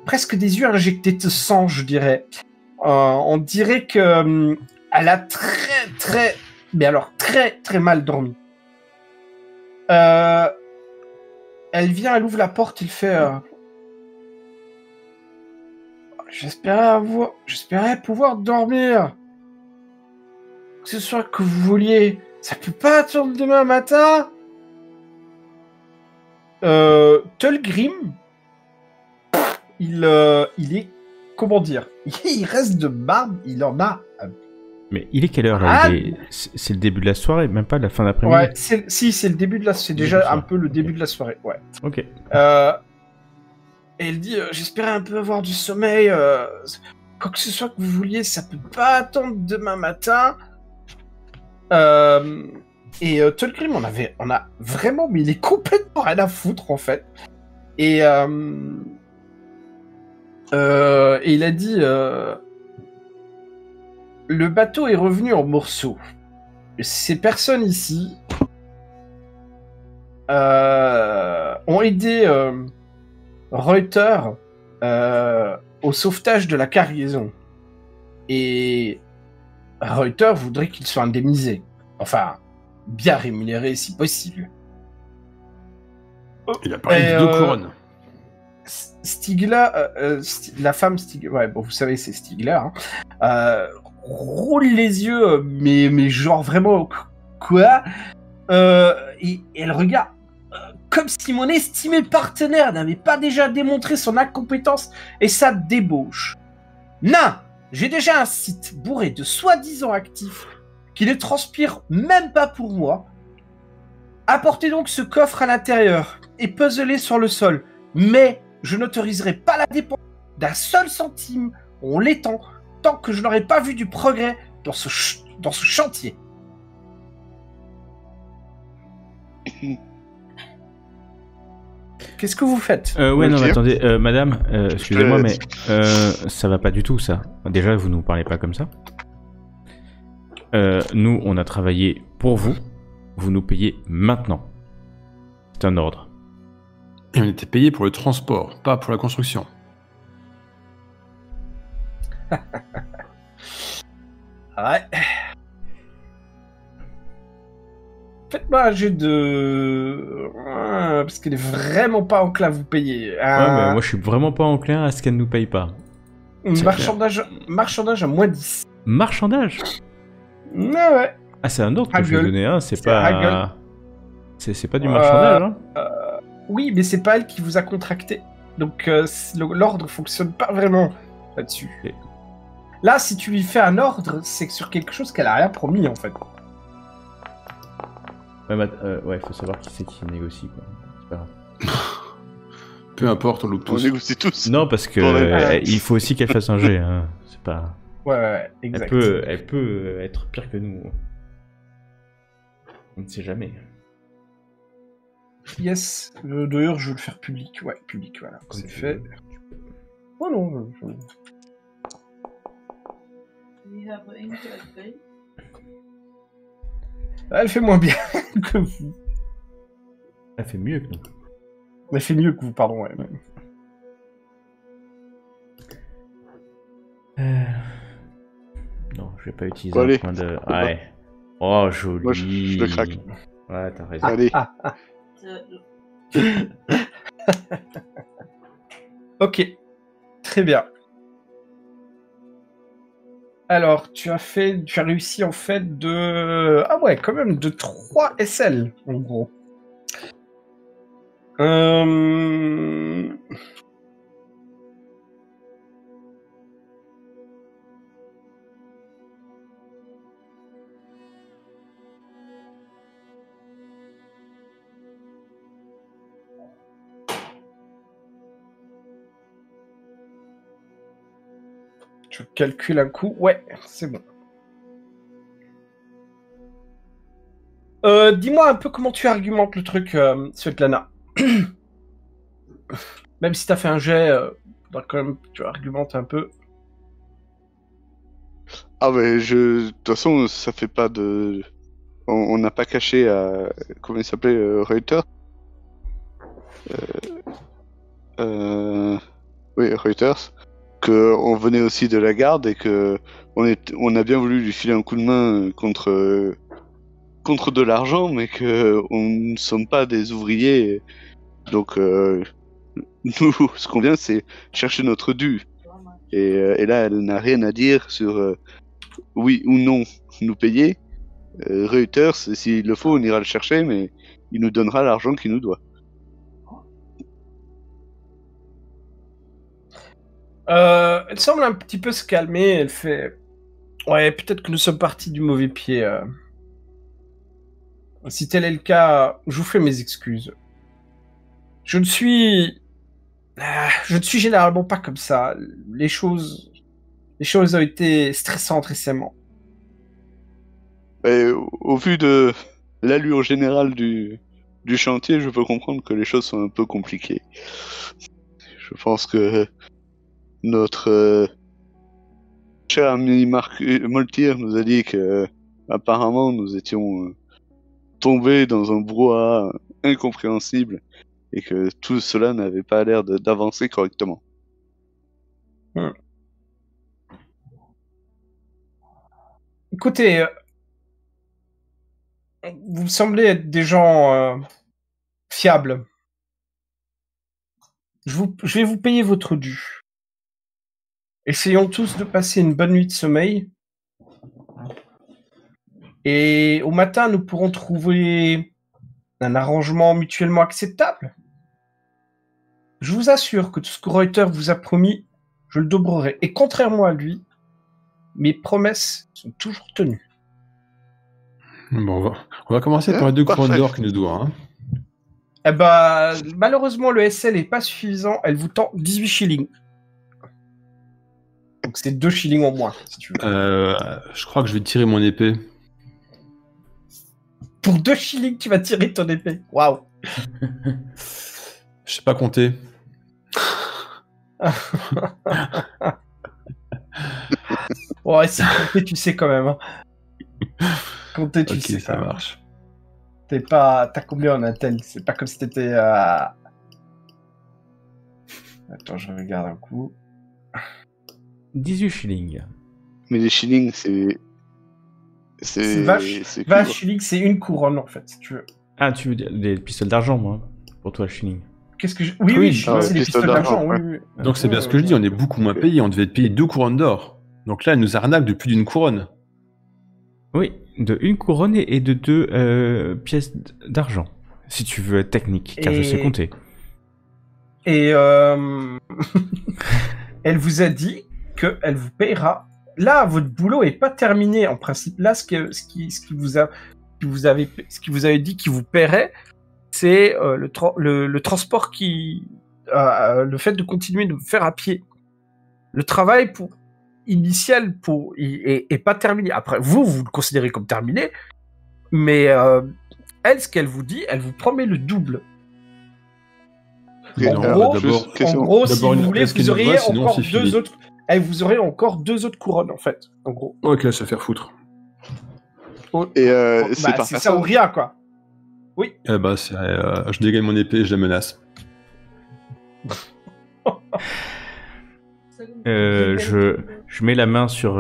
presque des yeux injectés de sang, je dirais. On dirait que elle a très mal dormi. Elle vient, elle ouvre la porte, il fait... J'espérais pouvoir dormir. Que ce soit que vous vouliez. Ça peut pas attendre demain matin. Tulgrim, il est... Comment dire? Il reste de barbe, il en a Mais il est quelle heure là? C'est le début de la soirée, même pas la fin d'après-midi? Ouais, c'est le début de la... C'est déjà un peu le début de la soirée, ouais. Ok. Et elle dit, j'espérais un peu avoir du sommeil, quoi que ce soit que vous vouliez, ça peut pas attendre demain matin. Tolkien, on a vraiment, mais il est complètement rien à foutre, en fait. Et il a dit, le bateau est revenu en morceaux. Ces personnes ici ont aidé Reuter au sauvetage de la cargaison. Et Reuter voudrait qu'il soit indemnisé. Enfin, bien rémunéré si possible. Il a parlé de 2 couronnes. Stigler, la femme Stigler, ouais, bon, vous savez, c'est Stigler, roule les yeux, mais genre vraiment, quoi? Et elle regarde comme si mon estimé partenaire n'avait pas déjà démontré son incompétence et sa débauche. Non, j'ai déjà un site bourré de soi-disant actifs qui ne transpire même pas pour moi. Apportez donc ce coffre à l'intérieur et puzzlez sur le sol, mais je n'autoriserai pas la dépense d'un seul centime en l'étang tant que je n'aurai pas vu du progrès dans ce chantier. Qu'est-ce que vous faites? Ouais, non, mais attendez, madame, excusez-moi, mais ça va pas du tout, ça. Déjà, vous nous parlez pas comme ça. Nous, on a travaillé pour vous. Vous nous payez maintenant. C'est un ordre. Et on était payé pour le transport, pas pour la construction. Ouais. Faites-moi un jet de... parce qu'elle est vraiment pas enclin à vous payer. Ouais, mais moi je suis vraiment pas enclin à ce qu'elle nous paye pas. Marchandage à moins 10. Marchandage? Ouais. Ah, c'est un ordre que je vais donner, hein, c'est pas... C'est pas du marchandage, hein. Oui, mais c'est pas elle qui vous a contracté. Donc l'ordre fonctionne pas vraiment là-dessus. Okay. Là, si tu lui fais un ordre, c'est sur quelque chose qu'elle a rien promis, en fait. Ouais, faut savoir qui c'est qui négocie, quoi. C'est pas grave. Peu importe, on loupe tous. On négocie tous. Non, parce que il faut aussi qu'elle fasse un jet, hein. C'est pas... Ouais, exact. Elle peut être pire que nous. On ne sait jamais. Yes. D'ailleurs, je veux le faire public. Ouais, public, voilà. Comme c'est tu fait. veux. Oh non, Elle fait moins bien que vous. Elle fait mieux que nous. Elle fait mieux que vous, pardon, ouais. Non, je vais pas utiliser un point de... Ouais. Oh, joli. Moi, je le craque. Ouais, t'as raison. Allez. Ok. Très bien. Alors, tu as réussi en fait de... Ah ouais, quand même, de 3 SL, en gros. Je calcule un coup. Ouais, c'est bon. Dis-moi un peu comment tu argumentes le truc, Svetlana. Même si t'as fait un jet, faudra quand même que tu argumentes un peu. Ah mais de toute façon, ça fait pas de... On n'a pas caché à... Comment il s'appelait Reuters Oui, Reuters. Qu'on venait aussi de la garde et que on a bien voulu lui filer un coup de main contre de l'argent, mais que on ne sommes pas des ouvriers. Donc nous, ce qu'on vient, c'est chercher notre dû. Et là, elle n'a rien à dire sur oui ou non nous payer. Reuters, s'il le faut, on ira le chercher, mais il nous donnera l'argent qu'il nous doit. Elle semble un petit peu se calmer, elle fait... Ouais, peut-être que nous sommes partis du mauvais pied. Si tel est le cas, je vous fais mes excuses. Je ne suis généralement pas comme ça. Les choses ont été stressantes récemment. Et au vu de l'allure générale du chantier, je peux comprendre que les choses sont un peu compliquées. Je pense que notre cher ami Marc Moltier nous a dit que apparemment nous étions tombés dans un brouhaha incompréhensible et que tout cela n'avait pas l'air d'avancer correctement. Écoutez, vous me semblez être des gens fiables. Je vais vous payer votre dû. Essayons tous de passer une bonne nuit de sommeil. Et au matin, nous pourrons trouver un arrangement mutuellement acceptable. Je vous assure que tout ce que Reuter vous a promis, je le dobrerai. Et contrairement à lui, mes promesses sont toujours tenues. Bon, on va commencer par les 2 couronnes d'or qu'il nous doit. Hein. Eh ben, malheureusement, le SL est pas suffisant. Elle vous tend 18 shillings. Donc c'est 2 shillings en moins, si tu veux. Je crois que je vais tirer mon épée. Pour 2 shillings, tu vas tirer ton épée. Waouh. Je sais pas compter. Ouais, si compter, tu sais quand même. Hein. Compter, tu sais. Ok, ça marche. T'as combien en intel? C'est pas comme si t'étais à... Attends, je regarde un coup. 18 shillings. Mais les shillings, c'est 20 shillings, c'est une couronne en fait, si tu veux. Ah, tu veux dire des pistoles d'argent, moi, pour toi, shilling. Qu'est-ce que je... Oui, c'est des pistoles d'argent. Oui. Donc c'est bien ce que je dis, on est beaucoup moins payé, on devait être payé 2 couronnes d'or. Donc là, elle nous arnaque de plus d'une couronne. Oui, de 1 couronne et de 2 pièces d'argent, si tu veux être technique, car je sais compter. Et elle vous a dit qu'elle vous payera. Là, votre boulot est pas terminé en principe. Là, ce qui vous avait dit qu'il vous paierait, c'est le transport le fait de continuer de faire à pied. Le travail initial est pas terminé. Après, vous le considérez comme terminé, mais elle, ce qu'elle vous dit, elle vous promet le double. Okay, en gros, si vous voulez, vous auriez encore 2 autres. Vous aurez encore 2 autres couronnes, en fait. En gros. Ok, ça fait foutre. Et c'est par ça ou rien, quoi. Oui. Eh ben, je dégaine mon épée et je la menace. Je mets la main sur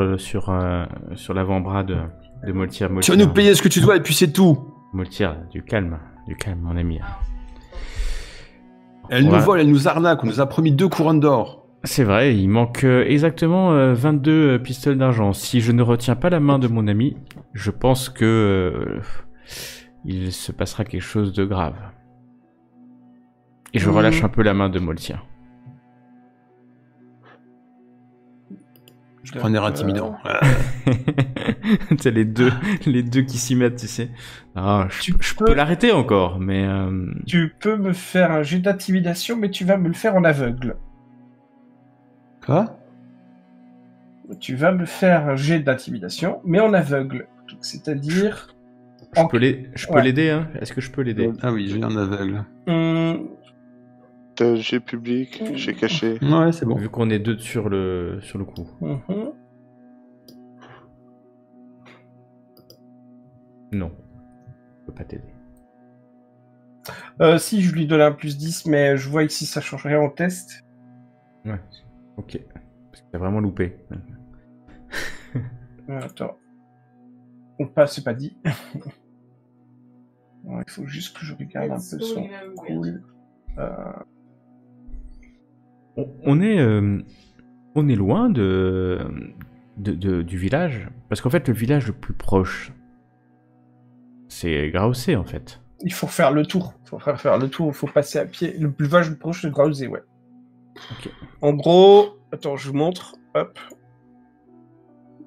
l'avant-bras de Moltier. Tu vas nous payer ce que tu dois et puis c'est tout. Moltier, du calme, mon ami. Elle nous vole, elle nous arnaque, on nous a promis 2 couronnes d'or. C'est vrai, il manque exactement 22 pistoles d'argent. Si je ne retiens pas la main de mon ami, je pense que il se passera quelque chose de grave. Et je relâche un peu la main de Moltier. Je prends un air intimidant. C'est les deux qui s'y mettent, tu sais. Ah, je peux l'arrêter encore, mais... Tu peux me faire un jet d'intimidation, mais tu vas me le faire en aveugle. Quoi? Tu vas me faire un jet d'intimidation, mais en aveugle. C'est-à-dire... Je peux l'aider, hein? Est-ce que je peux l'aider? Ah oui, j'ai un aveugle. J'ai public, j'ai caché. Ouais, c'est bon. Vu qu'on est 2 sur le coup. Non. Je peux pas t'aider. Si, je lui donne un +10, mais je vois ici ça change rien en test. Ouais, ok. Parce que t'as vraiment loupé. Attends. C'est pas dit. Il faut juste que je regarde un peu son cool. On est loin du village. Parce qu'en fait, le village le plus proche, c'est Grausé, en fait. Il faut faire le tour. Il faut passer à pied. Le village le plus proche, c'est Grausé, ouais. Okay. En gros, attends, je vous montre. Hop.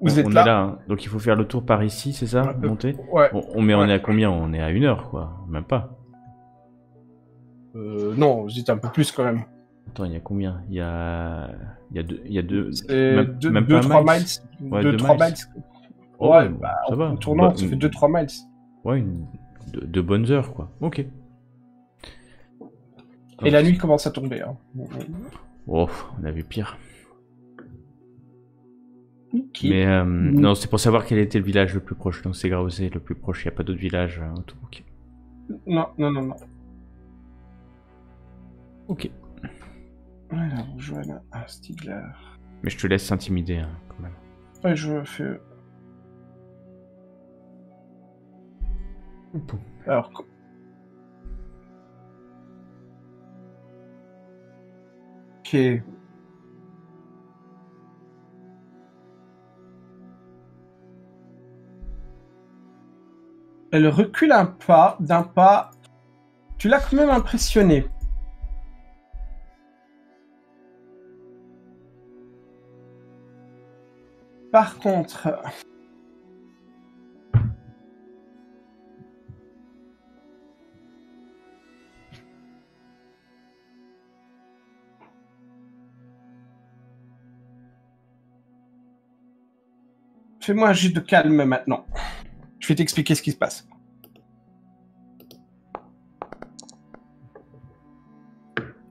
Vous êtes on là. est là, hein. Donc il faut faire le tour par ici, c'est ça? Un peu. Monter? Ouais. On est à combien? On est à 1 heure, quoi. Même pas. Non, vous êtes un peu plus quand même. Attends, il y a combien? Il y a deux... C'est même 2-3 pas un miles. Ouais, 2-3 2 miles. Oh, Ouais, bon, bah, ça va. en tournant, Bah, ça fait 2-3 miles. Ouais, de bonnes heures, quoi. Ok. Et la nuit commence à tomber. Hein. Oh, on a vu pire. Ok. Mais non, c'est pour savoir quel était le village le plus proche. Donc c'est Grausé le plus proche. Il n'y a pas d'autres villages autour. Ok. Non. Ok. Alors, Johanna Stigler. Mais je te laisse s'intimider, hein, quand même. Ouais, je fais... Bon. Alors... Ok. Elle recule d'un pas. Tu l'as quand même impressionné. Par contre... Fais-moi un jet de calme maintenant. Je vais t'expliquer ce qui se passe.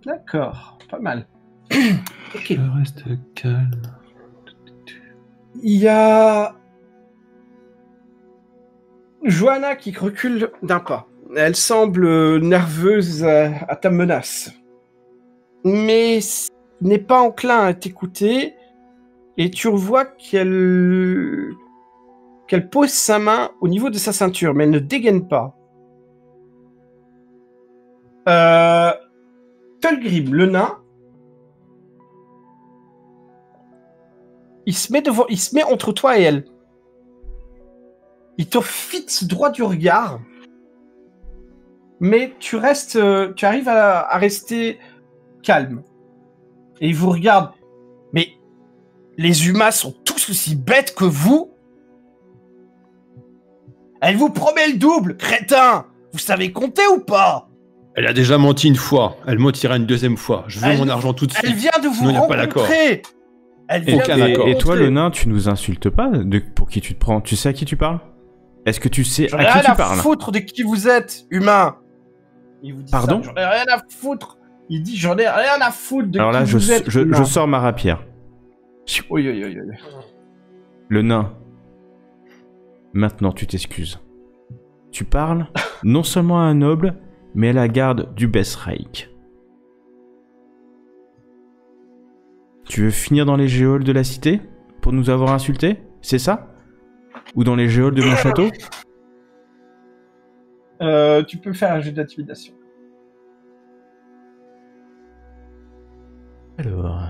D'accord, pas mal. Ok. Je reste calme. Il y a Johanna qui recule d'un pas. Elle semble nerveuse à ta menace. Mais n'est pas enclin à t'écouter. Et tu vois qu'elle pose sa main au niveau de sa ceinture, mais elle ne dégaine pas. Tolgrim, le nain, il se met entre toi et elle. Il te fixe droit du regard, mais tu arrives à rester calme. Et il vous regarde. Mais les humains sont tous aussi bêtes que vous? Elle vous promet le double, crétin! Vous savez compter ou pas? Elle a déjà menti une fois, elle mentira une deuxième fois. Je veux mon argent tout de suite. Elle vient de vous Sinon, y a pas d'accord. rencontrer! Elle vient Aucun de vous accord. Et toi, rencontrer. le nain, tu nous insultes pas? Pour qui tu te prends? Tu sais à qui tu parles? Est-ce que tu sais J'en ai à qui rien tu à parles? foutre de qui vous êtes, humain! Il vous dit Pardon? ça. J'en ai rien à foutre! Il dit j'en ai rien à foutre de Alors là, qui vous êtes, je humain. sors ma rapière. Oui. Le nain. Maintenant, tu t'excuses. Tu parles non seulement à un noble, mais à la garde du Besreich. Tu veux finir dans les géoles de la cité pour nous avoir insultés? C'est ça? Ou dans les géoles de mon château? Tu peux faire un jeu d'intimidation. Alors...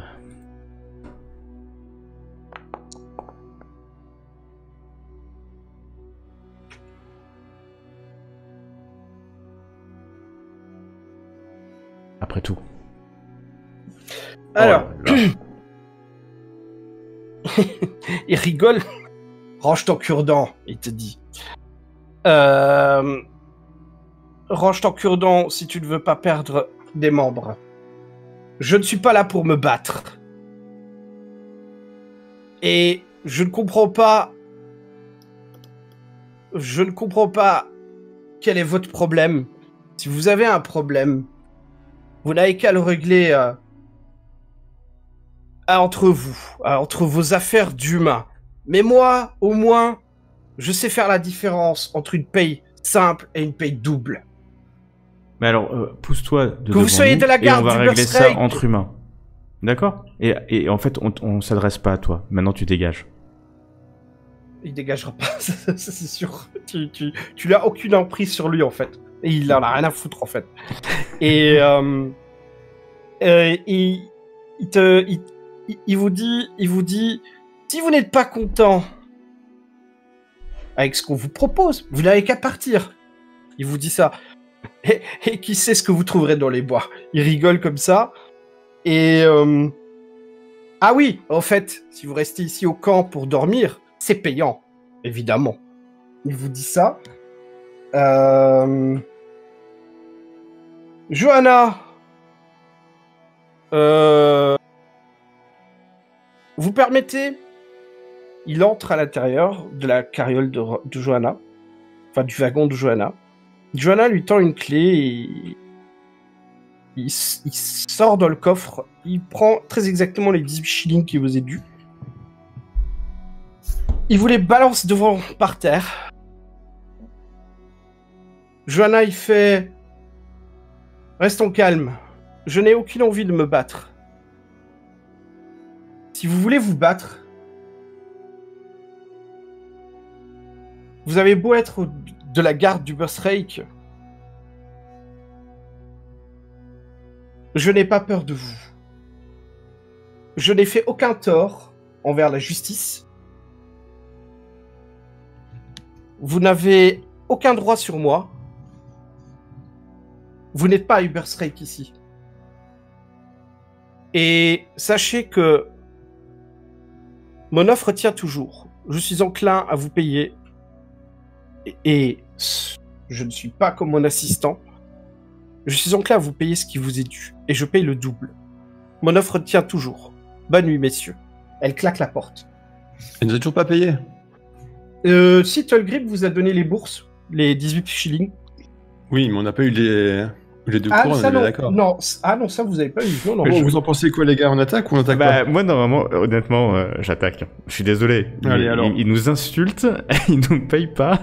Après tout. Alors, Oh là là. il rigole. Range ton cure-dent, il te dit. Range ton cure-dent si tu ne veux pas perdre des membres. Je ne suis pas là pour me battre. Et je ne comprends pas... Je ne comprends pas quel est votre problème. Si vous avez un problème, vous n'avez qu'à le régler entre vous, entre vos affaires d'humains. Mais moi, au moins, je sais faire la différence entre une paye simple et une paye double. Mais alors, pousse-toi de Que vous soyez de la garde et on va du régler ça Berserk. entre humains. D'accord? Et en fait, on s'adresse pas à toi. Maintenant, tu dégages. Il dégagera pas, ça c'est sûr. Tu n'as aucune emprise sur lui en fait. Et il en a rien à foutre en fait. Et il vous dit, si vous n'êtes pas content avec ce qu'on vous propose, vous n'avez qu'à partir. Il vous dit ça. Et qui sait ce que vous trouverez dans les bois. Il rigole comme ça. Et ah oui, en fait, si vous restez ici au camp pour dormir, C'est payant, évidemment. Il vous dit ça. Johanna, vous permettez? Il entre à l'intérieur de la carriole de Johanna, enfin du wagon de Johanna. Johanna lui tend une clé et il sort dans le coffre. Il prend très exactement les 18 shillings qui vous est dû. Il vous les balance devant par terre. Johanna, il fait... Restons calmes. Je n'ai aucune envie de me battre. Si vous voulez vous battre, vous avez beau être de la garde du Berserk, je n'ai pas peur de vous. Je n'ai fait aucun tort envers la justice. Vous n'avez aucun droit sur moi. Vous n'êtes pas à Uberstrike ici. Et sachez que mon offre tient toujours. Je suis enclin à vous payer. Et je ne suis pas comme mon assistant. Je suis enclin à vous payer ce qui vous est dû. Et je paye le double. Mon offre tient toujours. Bonne nuit, messieurs. Elle claque la porte. Elle nous a toujours pas payé. Si Tolgrip vous a donné les bourses, les 18 shillings. Oui, mais on n'a pas eu les deux Ah, cours, on ça, est non. d'accord. Non, ça vous avez pas eu. Non, non. Bon, vous en pensez quoi, les gars? On attaque ou on attaque Bah, pas? moi, normalement, honnêtement, j'attaque. Je suis désolé. Allez, alors. Il nous insulte, il nous paye pas,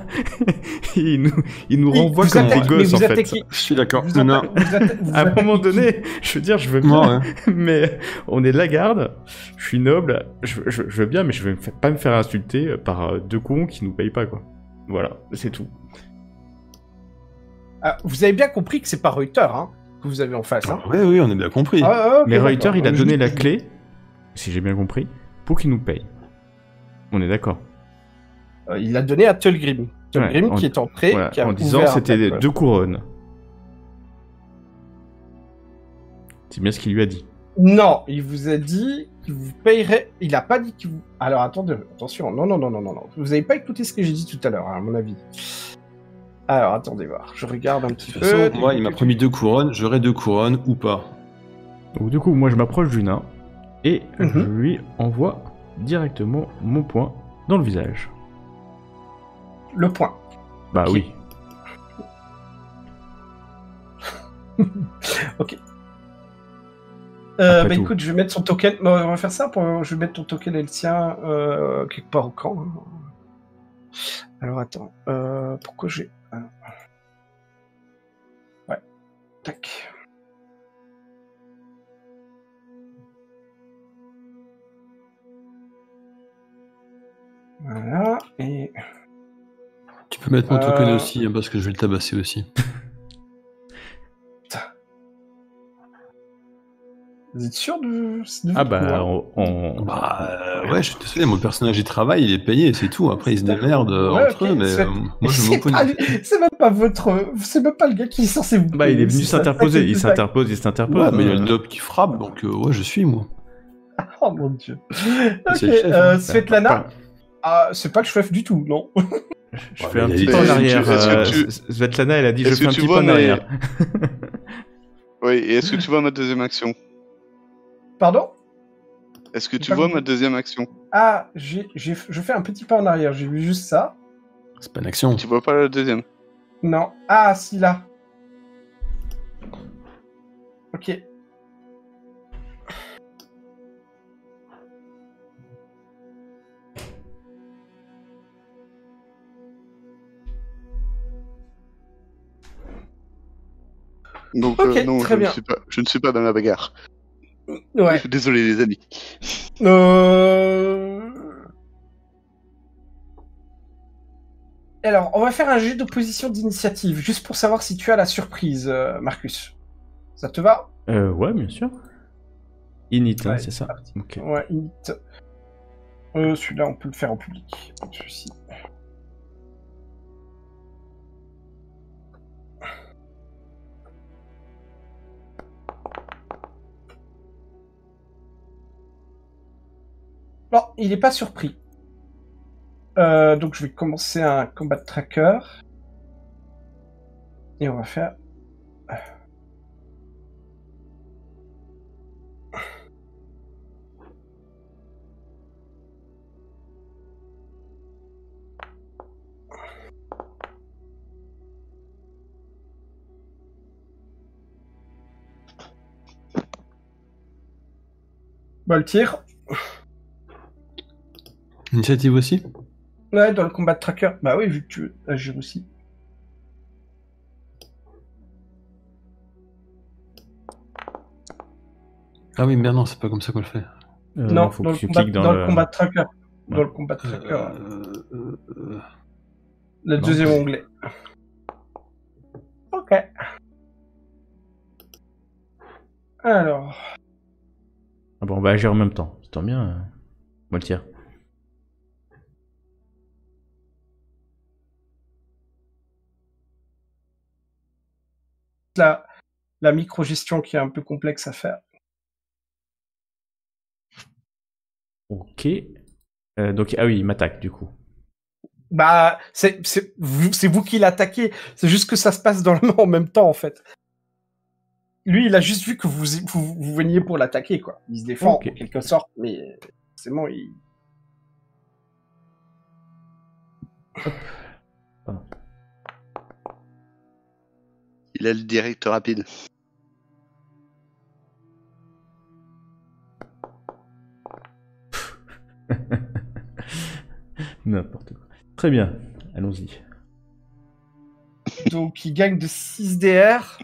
il nous Oui, renvoie vous comme attaquez- des mais gosses, vous en fait. attaquez- Je suis d'accord. Vous Non, atta- vous atta- vous À un attaquez moment qui donné, je veux dire, je veux bien, non, ouais. mais on est de la garde, je suis noble, je veux bien, mais je vais pas me faire insulter par deux cons qui nous payent pas, quoi. Voilà, c'est tout. Ah, vous avez bien compris que c'est pas Reuter hein, que vous avez en face. Hein. Ouais, oui, on a bien compris. Ah, ok, Mais Reuter, d'accord. il a Je donné dis- la clé, si j'ai bien compris, pour qu'il nous paye. On est d'accord. Il l'a donné à Tolgrim. Tolgrim Ouais, qui est entré, Voilà, qui a en disant ouvert c'était la- 2 couronnes. C'est bien ce qu'il lui a dit. Non, il vous a dit qu'il vous payerait. Il a pas dit qu'il vous. Alors attendez, attention. Non. Vous avez pas écouté ce que j'ai dit tout à l'heure, hein, à mon avis. Alors attendez voir. Je regarde un petit De peu. toute façon, moi, il m'a promis 2 couronnes, j'aurai 2 couronnes ou pas. Donc du coup, moi je m'approche du nain et je Mhm. lui envoie directement mon poing dans le visage. Le point. Bah Ok. oui. Ok. Après Bah tout. écoute, je vais mettre son token. On va faire ça. Je vais mettre ton token et le sien quelque part au camp. Hein. Alors attends. Pourquoi j'ai. Ouais. Tac. Voilà. Et. Tu peux mettre mon token Euh. aussi, hein, parce que je vais le tabasser aussi. Vous êtes sûr de Ah votre bah pouvoir Ouais, je suis désolé, mon personnage il travaille, il est payé, c'est tout. Après, ils se démerdent Ouais, entre ok, eux, mais c'est- moi je c'est m'oppose. pas, c'est même pas votre. C'est même pas le gars qui est censé vous. Bah il est venu c'est ça, s'interposer, il ça, s'interpose, il s'interpose. Ouais, mais il y a le dope qui frappe, donc ouais, je suis moi. Oh mon dieu. C'est Ok, le chef, hein. Svetlana. Ah, c'est pas le chef du tout, non. Je Ouais, fais un mais petit il pas en est- arrière. est-ce que tu- Svetlana, elle a dit je est-ce fais que un tu petit vois pas en mes- arrière. Oui, et est-ce que tu vois ma deuxième action? Pardon. Est-ce que tu Pas vois compris. ma deuxième action? Ah, je fais un petit pas en arrière. J'ai vu juste ça. C'est pas une action. Tu vois pas la deuxième? Non. Ah, si là. Ok. Donc Ok, non, très bien. Je ne suis pas dans la bagarre. Ouais. Désolé les amis. Alors, on va faire un jeu d'opposition d'initiative, juste pour savoir si tu as la surprise, Marcus. Ça te va? Ouais, bien sûr. Init, hein, Ouais, c'est ça. parti. Ok. Ouais, init. Celui-là, on peut le faire en public. Pas de souci. Non, il n'est pas surpris. Donc je vais commencer un combat de tracker. Et on va faire... le tir. Initiative aussi? Ouais, dans le combat de tracker. Bah oui, vu que tu veux agir aussi. Ah oui, merde, non, c'est pas comme ça qu'on le fait. Non, faut dans, que le tu combat, cliques dans le combat de tracker. Dans Ouais. le combat de tracker. Le Non. deuxième onglet. Ok. Alors... Ah bon, on va agir en même temps. C'est tant bien. Moi le tir. La micro-gestion qui est un peu complexe à faire. Ok. Donc, ah oui, il m'attaque du coup. Bah, c'est vous qui l'attaquez. C'est juste que ça se passe dans le en même temps, en fait. Lui, il a juste vu que vous veniez pour l'attaquer, quoi. Il se défend, Ok. en quelque sorte, mais c'est bon, il... Pardon. Il a le direct rapide. N'importe quoi. Très bien, allons-y. Donc, il gagne de 6 DR.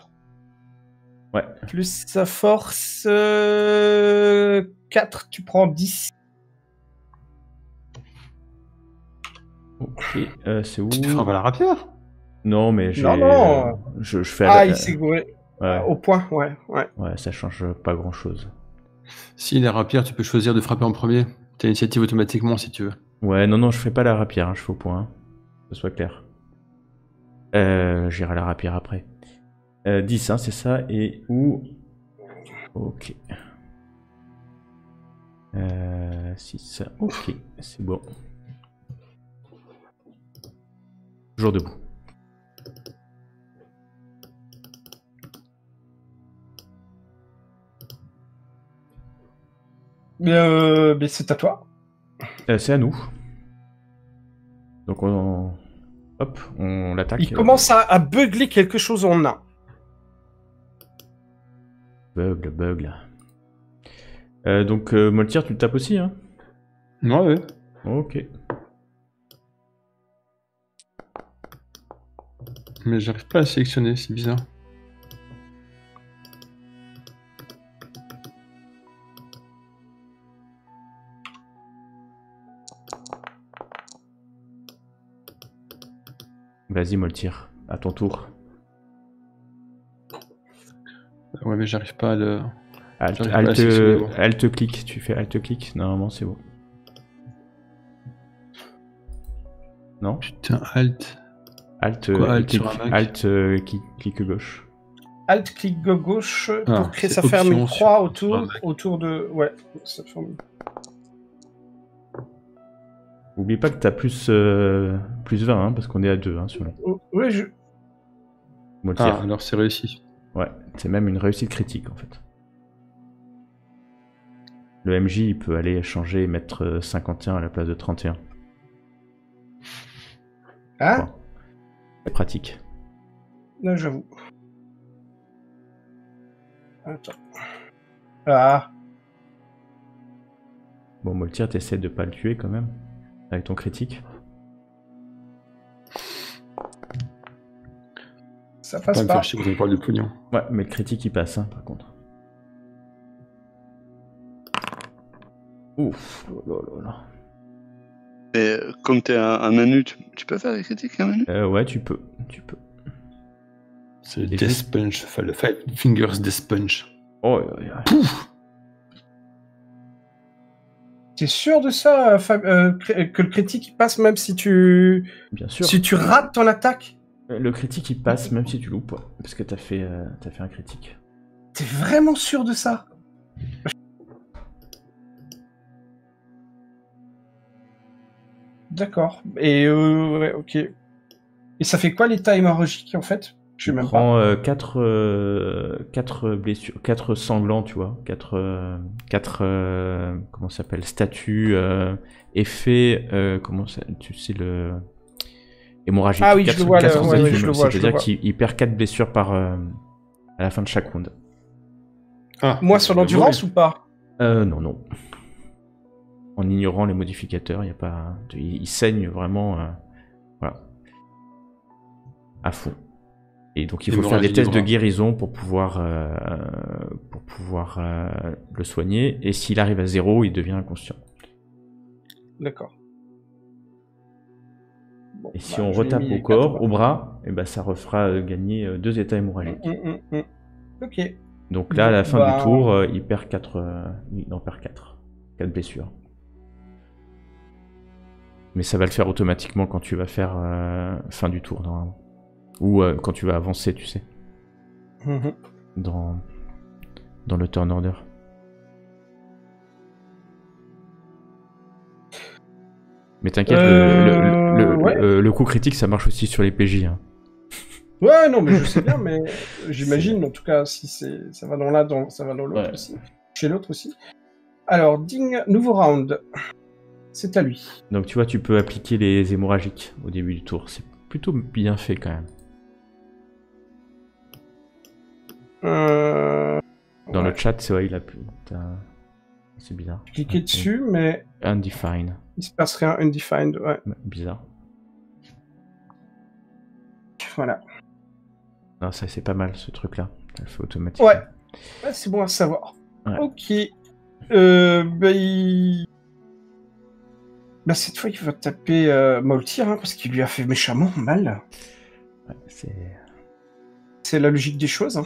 Ouais. Plus sa force... 4, tu prends 10. Ok, c'est où? Tu te frappes à la rapière? Non, mais j'ai. Non. Je fais. Ah, il s'est gouré. Ouais. Au point, ouais. Ouais, ça change pas grand chose. Si, la rapière, tu peux choisir de frapper en premier. T'as l'initiative automatiquement si tu veux. Ouais, non, je fais pas la rapière, je fais au point. Que ce soit clair. J'irai la rapière après. 10, hein, c'est ça. Et où? Ok. 6. Ok, c'est bon. Toujours debout. Mais c'est à toi. C'est à nous. Donc hop, on l'attaque. Il commence à beugler quelque chose en nain. Bugle. Donc Moltir, tu le tapes aussi, hein? Ouais. Ok. Mais j'arrive pas à sélectionner, c'est bizarre. Vas-y, Moltir, à ton tour. Ouais, mais j'arrive pas à le... Alt clic, tu fais alt clic, normalement c'est bon. Non? Putain, alt. Alt, Quoi, alt clic, sur un Mac? alt clic gauche. Alt clic gauche pour créer, c'est ça ferme une option croix sur un Mac. autour de... Ouais, ça forme... Oublie pas que t'as plus 20, hein, parce qu'on est à 2 hein, sur le Ouais, Moltir. Ah, alors c'est réussi. Ouais, c'est même une réussite critique en fait. Le MJ il peut aller changer et mettre 51 à la place de 31. Hein? Bon. C'est pratique. Non, j'avoue. Attends. Ah. Bon, Moltir, t'essaies de pas le tuer quand même, avec ton critique. Ça Pas passe me pas. faire chier quand on parle de pognon. Ouais, mais le critique il passe, hein, par contre. Ouf, là. Et comme t'es un manu, tu peux faire des critiques un manu? Ouais, tu peux. C'est le Et Death juste- Punch, enfin le Five Fingers Death Punch. Oh, Pouf! T'es sûr de ça, que le critique il passe même si tu... bien sûr. Si tu rates ton attaque? Le critique il passe même si tu loupes, ouais, parce que t'as fait un critique. T'es vraiment sûr de ça? D'accord. Et ouais, ok. Et ça fait quoi l'état hémorragique en fait? Je sais Tu même pas. prends 4 blessures, 4 sanglants, tu vois, 4 comment ça s'appelle, statues, effets, comment ça, tu sais le hémorragique. Ah oui, je le vois, quatre ouais, statues, je le vois, je le c'est-à-dire vois. qu'il perd 4 blessures à la fin de chaque round. Ah, Moi sur l'endurance ou pas? Non. En ignorant les modificateurs, il y a pas, il saigne vraiment, voilà, à fond. Et donc il faut faire des tests de guérison pour pouvoir le soigner. Et s'il arrive à 0, il devient inconscient. D'accord. Bon, Et si bah, on je lui ai retape mis au corps, 80. au bras, et ben ça refera gagner 2 états hémorragiques. Ok. Donc là, à la Bon, fin bah, du tour, il perd 4, il en perd 4. 4 blessures. Mais ça va le faire automatiquement quand tu vas faire fin du tour, normalement. Ou quand tu vas avancer, tu sais. Dans le turn order. Mais t'inquiète, le coup critique, ça marche aussi sur les PJ. Hein. Ouais, non, mais je sais bien, mais j'imagine, en tout cas, si ça va ça va dans l'autre aussi. Chez l'autre aussi. Alors, Ding, nouveau round. C'est à lui. Donc tu vois, tu peux appliquer les hémorragiques au début du tour. C'est plutôt bien fait quand même. Dans le chat, c'est vrai, il a pu. C'est bizarre. Cliquer dessus, mais. Undefined. Il se passe rien, undefined, ouais. Bizarre. Voilà. Non, ça c'est pas mal ce truc-là. Elle fait automatiquement. Ouais, c'est bon à savoir. Ouais. Ok. Bah, cette fois, il va taper Moltir, hein, parce qu'il lui a fait méchamment mal. Ouais, c'est la logique des choses. Hein.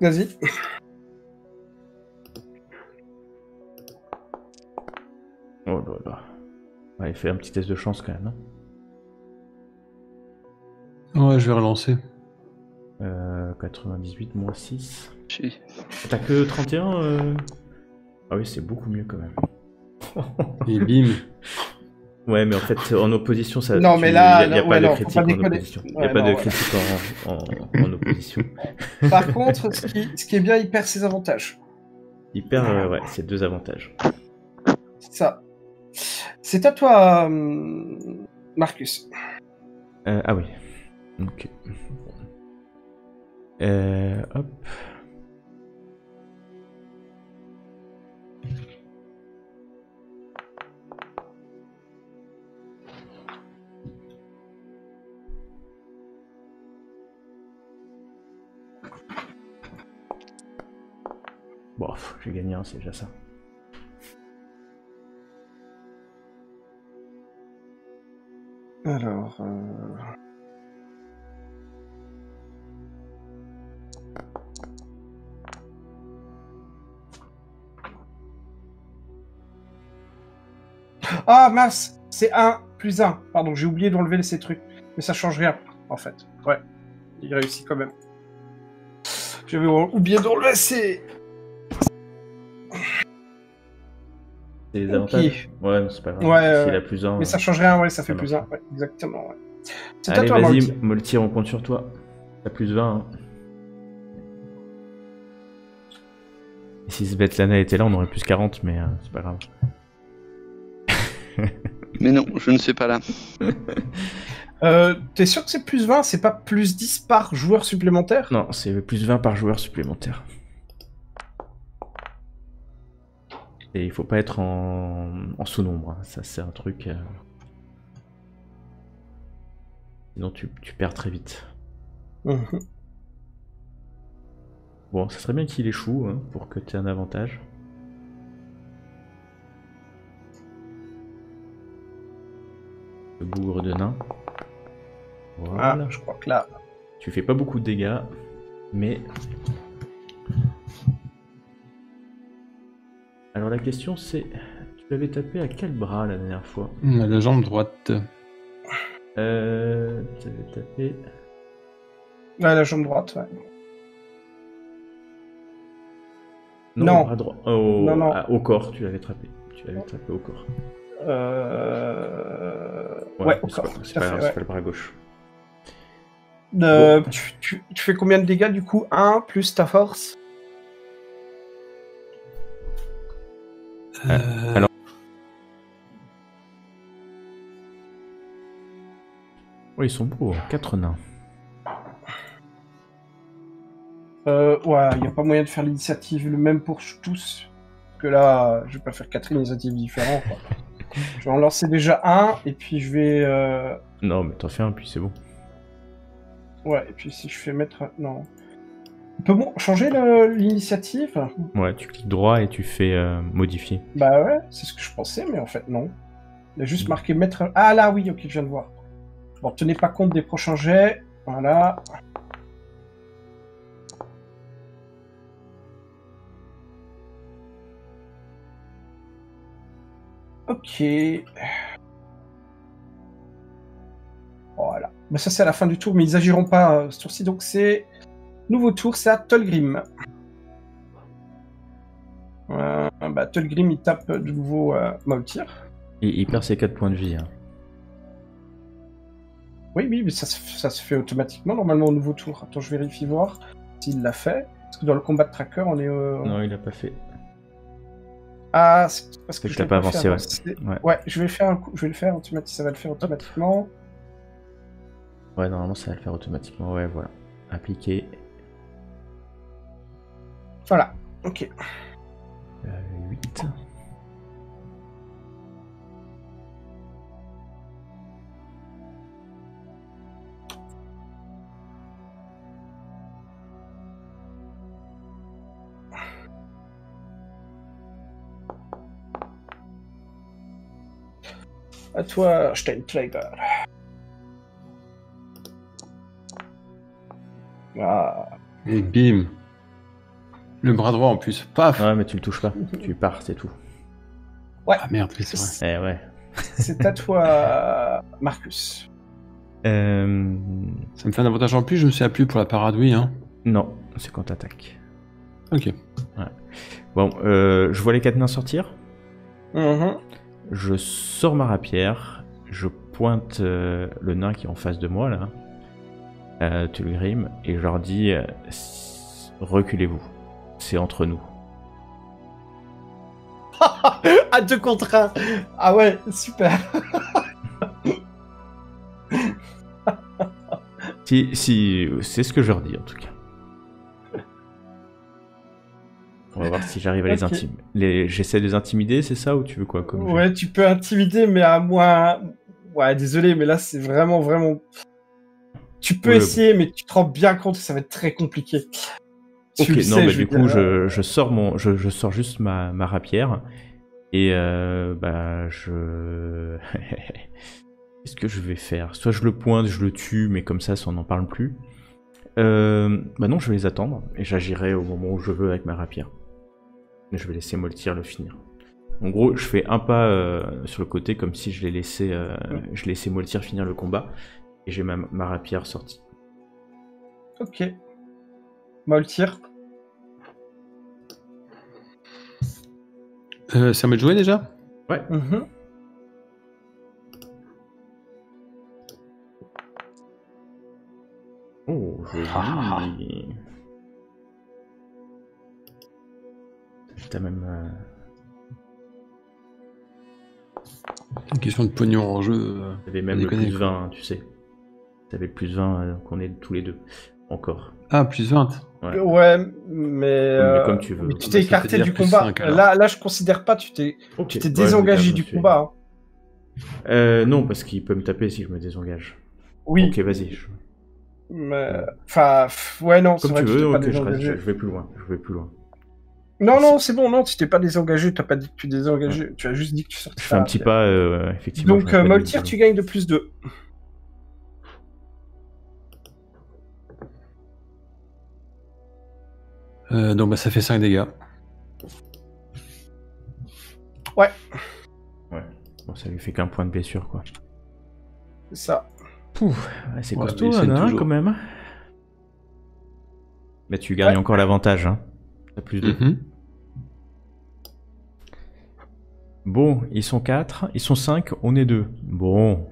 Vas-y. Oh là là. Ouais, il fait un petit test de chance quand même. Hein. Ouais, je vais relancer. 98 moins 6. T'as que 31 Ah oui, c'est beaucoup mieux quand même. Et bim. Ouais, mais en fait, en opposition, ça. Non, mais là, il n'y a pas de critique en déconner. opposition. Il n'y a pas de critique en opposition. Par contre, ce qui est bien, il perd ses avantages. Il perd, ouais, ses 2 avantages. C'est ça. C'est à toi, Marcus. Ah oui. Ok. Hop. Bon, j'ai gagné un, c'est déjà ça. Alors... Ah mince, c'est 1 plus 1. Pardon, j'ai oublié d'enlever ces trucs. Mais ça change rien, en fait. Ouais, il réussit quand même. J'avais oublié d'enlever ces... C'est les avantages. Ouais, mais c'est pas grave. Ouais, s'il a plus 1. Mais ça change rien, ouais, ça fait plus 1. Ouais, exactement, ouais. C'est Allez, à toi, vas-y, Moltir, on compte sur toi. T'as plus 20. Hein. Et si Svetlana était là, on aurait plus 40, mais c'est pas grave. Mais non, je ne sais pas là. T'es sûr que c'est plus 20, c'est pas plus 10 par joueur supplémentaire? Non, c'est plus 20 par joueur supplémentaire. Et il faut pas être en sous-nombre. Hein. Ça, c'est un truc... Sinon, tu perds très vite. Bon, ça serait bien qu'il échoue, hein, pour que tu aies un avantage. Le bougre de nain. Voilà. Ah, je crois que là... Tu fais pas beaucoup de dégâts, mais... Alors la question c'est, tu l'avais tapé à quel bras la dernière fois? La jambe droite. Tu avais tapé... Ouais, la jambe droite, ouais. Non, Non. au bras droit. Au... Non, non. Au corps, tu l'avais tapé. Tu l'avais tapé au corps. Ouais, au c'est corps. pas, tout c'est à pas fait, grave, ouais. c'est pas le bras gauche. Tu fais combien de dégâts du coup? 1 plus ta force? Alors... Oui, ils sont beaux, 4 nains. Ouais, il n'y a pas moyen de faire l'initiative le même pour tous. Parce que là, je vais pas faire 4 initiatives différentes. Quoi. Je vais en lancer déjà un, et puis je vais... Non, mais t'en fais un, puis c'est bon. Ouais, et puis si je fais mettre... Non. On peut changer l'initiative? Ouais, tu cliques droit et tu fais modifier. Bah ouais, c'est ce que je pensais, mais en fait non. Il y a juste marqué mettre... Ah là, oui, ok, je viens de voir. Bon, tenez pas compte des prochains jets. Voilà. Ok. Voilà. Bah ça c'est à la fin du tour, mais ils agiront pas ce tour-ci, donc c'est... Nouveau tour, c'est à Tolgrim. Bah Tolgrim, il tape de nouveau Maultir. Il perd ses 4 points de vie. Hein. Oui, mais ça se fait automatiquement, normalement, au nouveau tour. Attends, je vérifie voir s'il l'a fait. Parce que dans le combat de tracker, on est... Non, il a pas fait. Ah, c'est parce que que je t'as l'ai pas fait avancé, ouais. avancer. Ouais. Ouais, je vais le faire un coup. Je vais le faire automatiquement. Ça va le faire automatiquement. Ouais, normalement ça va le faire automatiquement. Ouais, voilà. Appliquer. Voilà. Ok. 8. À toi, Steintrager. Ah. Et bim. Le bras droit en plus. Paf. Ouais, mais tu le touches pas. Tu pars, c'est tout. Ah merde, oui, c'est vrai. Eh ouais. C'est à toi, Marcus. Ça me fait un avantage en plus, je me souviens plus pour la parade, oui. Hein. Non, c'est quand t'attaques. Ok. Ouais. Bon, je vois les 4 nains sortir. Mhm. Je sors ma rapière. Je pointe le nain qui est en face de moi, là. Tulgrim. Et je leur dis reculez-vous. C'est entre nous. À 2 contre 1. Ah ouais, super. Si, c'est ce que je leur dis en tout cas. On va voir si j'arrive à les Ok. intimider. J'essaie de les intimider, c'est ça ou tu veux quoi comme jeu? Ouais, tu peux intimider, mais à moins... Ouais, désolé, mais là, c'est vraiment... Tu peux Ouais, essayer, mais tu te rends bien compte que ça va être très compliqué. Ok, Tu le non, sais, bah, je du veux coup, dire, je sors juste ma rapière et bah je. Qu'est-ce que je vais faire? Soit je le pointe, je le tue, mais comme ça on n'en parle plus. Bah non, je vais les attendre et j'agirai au moment où je veux avec ma rapière. Je vais laisser Moltir le finir. En gros, je fais un pas sur le côté comme si je laissais Moltir finir le combat et j'ai ma rapière sortie. Ok. Maultir. Ça m'a joué déjà? Ouais. Mhm. Oh, joli. T'as même. Une question de pognon en jeu. T'avais même le plus 20, hein, tu sais. T'avais le plus 20 qu'on est tous les deux. Encore. Ah, plus 20. Ouais, mais comme tu veux. mais tu Bah, t'es ça écarté fait dire du plus combat. 5, alors. Là, je considère pas. Tu t'es Ok. désengagé du combat. Hein. Non, parce qu'il peut me taper si je me désengage. Oui. Ok, vas-y. Enfin, ouais, non, c'est Comme vrai tu que tu veux, t'es pas ok, désengagé. je vais plus loin. Non, c'est bon, non, tu t'es pas désengagé, t'as pas dit que tu désengagé, tu as juste dit que tu sortais. Je fais un petit pas, effectivement. Donc, Moltir, tu gagnes de plus 2. Donc bah, ça fait 5 dégâts. Ouais. Ouais. Bon, ça lui fait qu'un point de blessure, quoi. C'est ça. Pouf, ouais, c'est Ouais, costaud, mais il saigne hein, toujours. quand même. Mais tu gagnes encore l'avantage, hein. T'as plus de... Mhm. Bon, ils sont 4, ils sont 5, on est 2. Bon,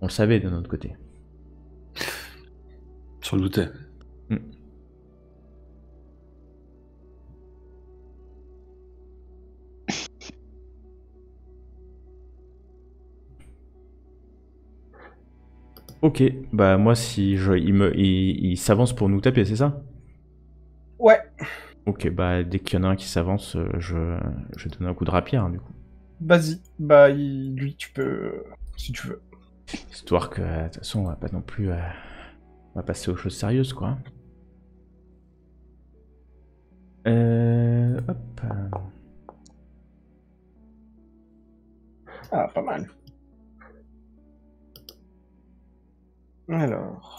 on le savait de notre côté. Sur le doutais. Hmm. Ok, bah moi si il s'avance pour nous taper, c'est ça? Ouais. Ok, bah dès qu'il y en a un qui s'avance, je donne un coup de rapière, du coup. Vas-y. Bah, lui, tu peux... Si tu veux. Histoire que, de toute façon, on va pas non plus... on va passer aux choses sérieuses, quoi. Hop. Ah, pas mal. Alors...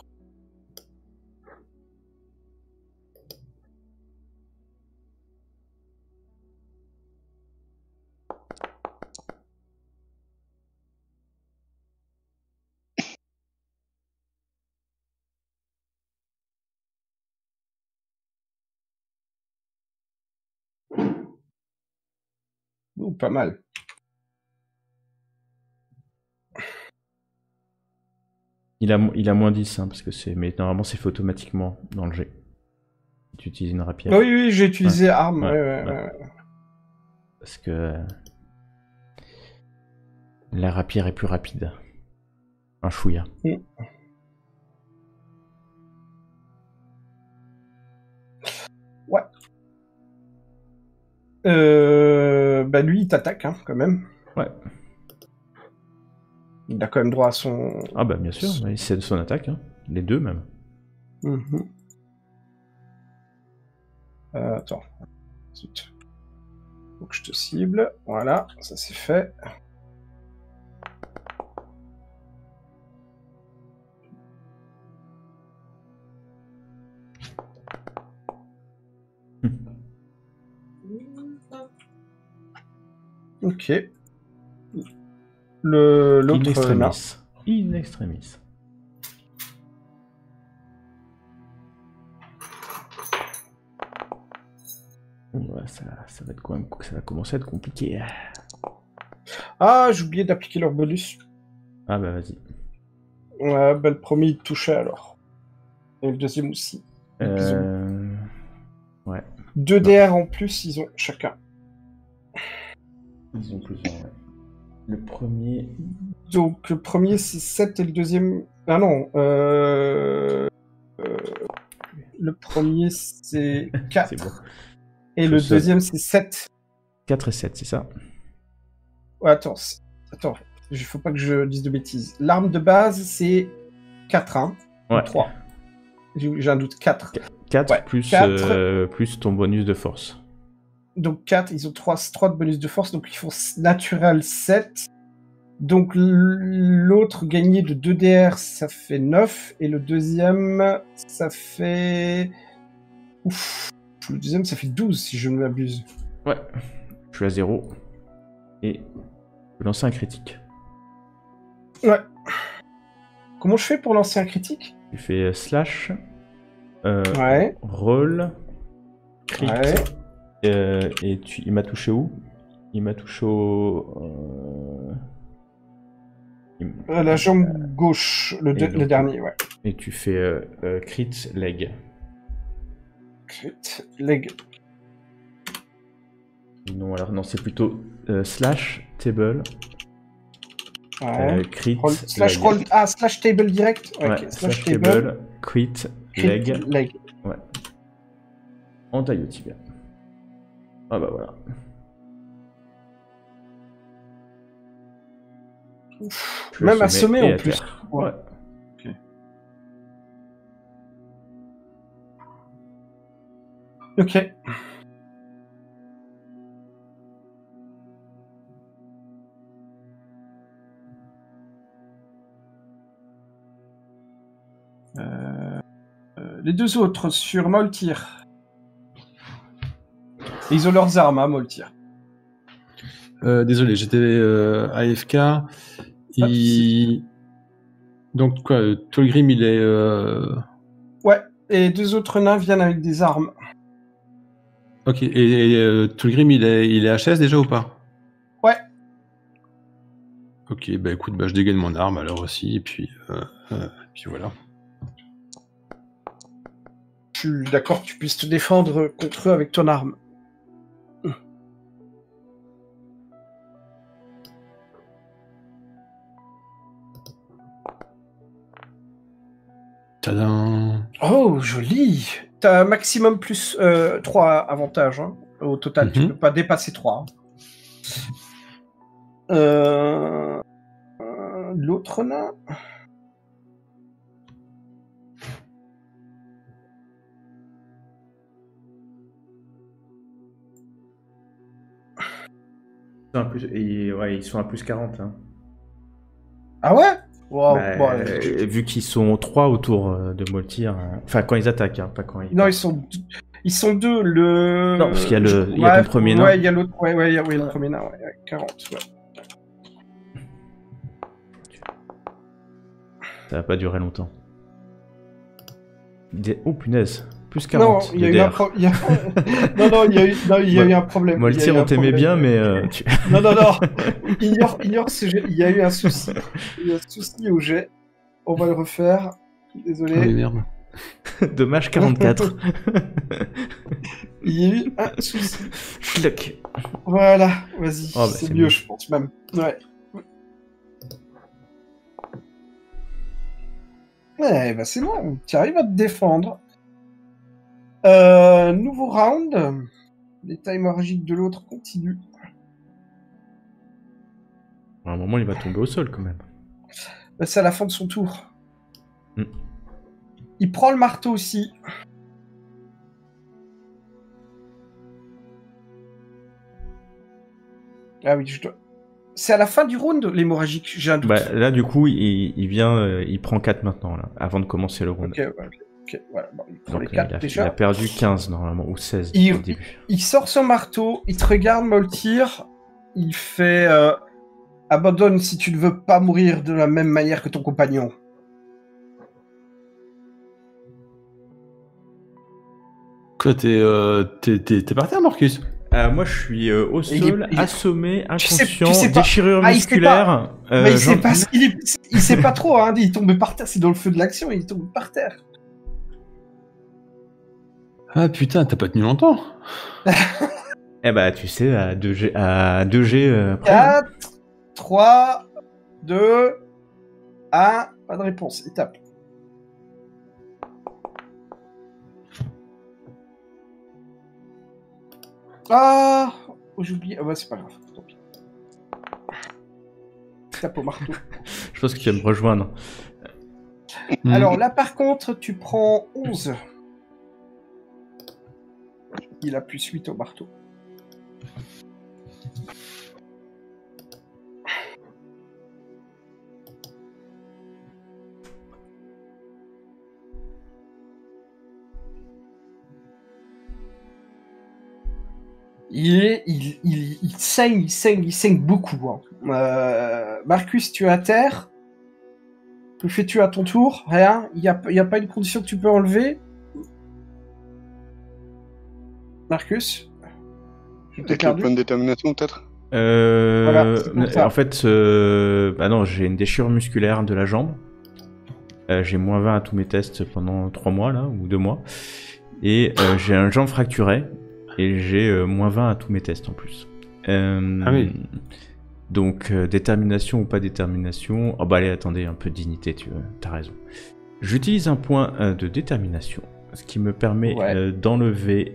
pas mal. Il a moins 10, hein, parce que c'est... Mais normalement, c'est fait automatiquement dans le jet. Tu utilises une rapière. Oui, j'ai utilisé arme. Ouais, Ouais. Parce que... la rapière est plus rapide. Un chouïa. Ouais. Bah lui, il t'attaque, hein, quand même. Ouais. Il a quand même droit à son... Ah bah bien sûr, c'est son attaque, hein. Les deux même. Mhm. Attends. Zut. Faut que je te cible. Voilà, ça c'est fait. Ok. L'autre, In non. extremis. In extremis. Ouais, ça va être ça va commencer à être compliqué. Ah, j'ai oublié d'appliquer leur bonus. Ah bah vas-y. Ouais, bah le premier il te touchait alors. Et le deuxième aussi. Donc, ils ont Ouais. 2 DR en plus, ils ont chacun. Ils ont plusieurs, ouais. Le premier... Donc le premier c'est 7 et le deuxième... Ah non, le premier c'est 4. C'est bon. Et Je le sonne. deuxième c'est 7. 4 et 7, c'est ça? Ouais, attends, il faut pas que je dise de bêtises. L'arme de base c'est 4, hein, ou Ouais. 3. J'ai un doute, 4. 4 Ouais, plus, 4. Plus ton bonus de force. Donc 4, ils ont 3 de bonus de force, donc ils font naturel 7. Donc l'autre gagné de 2 DR, ça fait 9. Et le deuxième, ça fait... Ouf. Le deuxième, ça fait 12, si je ne m'abuse. Ouais. Je suis à 0. Et je vais lancer un critique. Ouais. Comment je fais pour lancer un critique? Tu fais slash... Ouais. Roll... Crit. Ouais. Et il m'a touché où? Il m'a touché au... La jambe gauche, le dernier, ouais. Et tu fais crit leg. Crit leg. Non, alors non, c'est plutôt slash table. Ouais. Crit slash leg. roll. Ah, slash table direct. Ouais, Okay. slash table, crit leg. Ouais. En taille au tibia. Ah bah voilà. Même assommé en plus. Ouais. Ok. Les deux autres sur Moltir. Ils ont leurs armes, hein, Moltir. Désolé, j'étais AFK. Donc quoi, Tolgrim, il est... Ouais, et 2 autres nains viennent avec des armes. Ok, et Tolgrim, il est HS déjà ou pas? Ouais. Ok, bah écoute, je dégaine mon arme alors aussi, et puis voilà. Je suis d'accord que tu puisses te défendre contre eux avec ton arme. Tadam! Oh, joli! T'as maximum plus 3 avantages hein, au total. Tu peux pas dépasser 3. L'autre nain. Ils sont à plus 40. Hein. Ah ouais? Wow. Bah, vu qu'ils sont 3 autour de Moltir, enfin quand ils attaquent, hein, pas quand ils... Non, ils sont 2. Le... Non, parce qu'il y a ton premier nain. Ouais, il y a l'autre. Ouais, le premier nain. Ouais, 40. Ouais. Ça va pas durer longtemps. Oh punaise, plus 40. Non, il y a eu un problème. Non, il y a eu un problème. Moltir, on t'aimait bien, mais... Non. Ignore ce jet. Il y a eu un souci. Il y a un souci au jet. On va le refaire. Désolé. Ah oui, merde. Dommage 44. Il y a eu un souci. Schluck. Voilà, vas-y. Oh, c'est mieux, je pense même. Ouais. Ouais, bah c'est bon, tu arrives à te défendre. Nouveau round. Les tailles magiques de l'autre continuent. À un moment, il va tomber au sol quand même. Bah, c'est à la fin de son tour. Mm. Il prend le marteau aussi. Ah oui, je dois... C'est à la fin du round, l'hémorragique, j'ai un doute. Bah, là, du coup, il vient, il prend 4 maintenant, là, avant de commencer le round. Ok, voilà. Bon, il prend Donc, les 4 déjà. Il a perdu 15 normalement, ou 16 au début. Il sort son marteau, il te regarde, Moltir, il fait abandonne si tu ne veux pas mourir de la même manière que ton compagnon. Quoi, t'es par terre, Marcus? Moi, je suis au sol, assommé, inconscient, tu sais pas... déchirure musculaire. Mais il sait pas trop, hein, il tombe par terre, c'est dans le feu de l'action, il tombe par terre. Ah putain, t'as pas tenu longtemps. Eh bah, tu sais, à 2G, après. 4, 3, 2, 1, pas de réponse, il tape. Ah, j'ai oublié. Ah bah c'est pas grave, tant pis. Tape au marteau. Je pense que tu vas me rejoindre. Alors là par contre, tu prends 11. Il a plus 8 au marteau. Il saigne beaucoup. Hein. Marcus, tu es à terre. Que fais-tu à ton tour? Rien. Il y a pas une condition que tu peux enlever? Marcus? Avec le point de détermination, peut-être? Voilà, en fait, bah non, j'ai une déchirure musculaire de la jambe. J'ai moins 20 à tous mes tests pendant 3 mois, là, ou 2 mois. Et j'ai un jambe fracturé. Et j'ai moins 20 à tous mes tests en plus. Ah oui. Donc, détermination ou pas détermination. Oh bah allez, attendez, un peu de dignité, t'as raison. J'utilise un point de détermination, ce qui me permet d'enlever...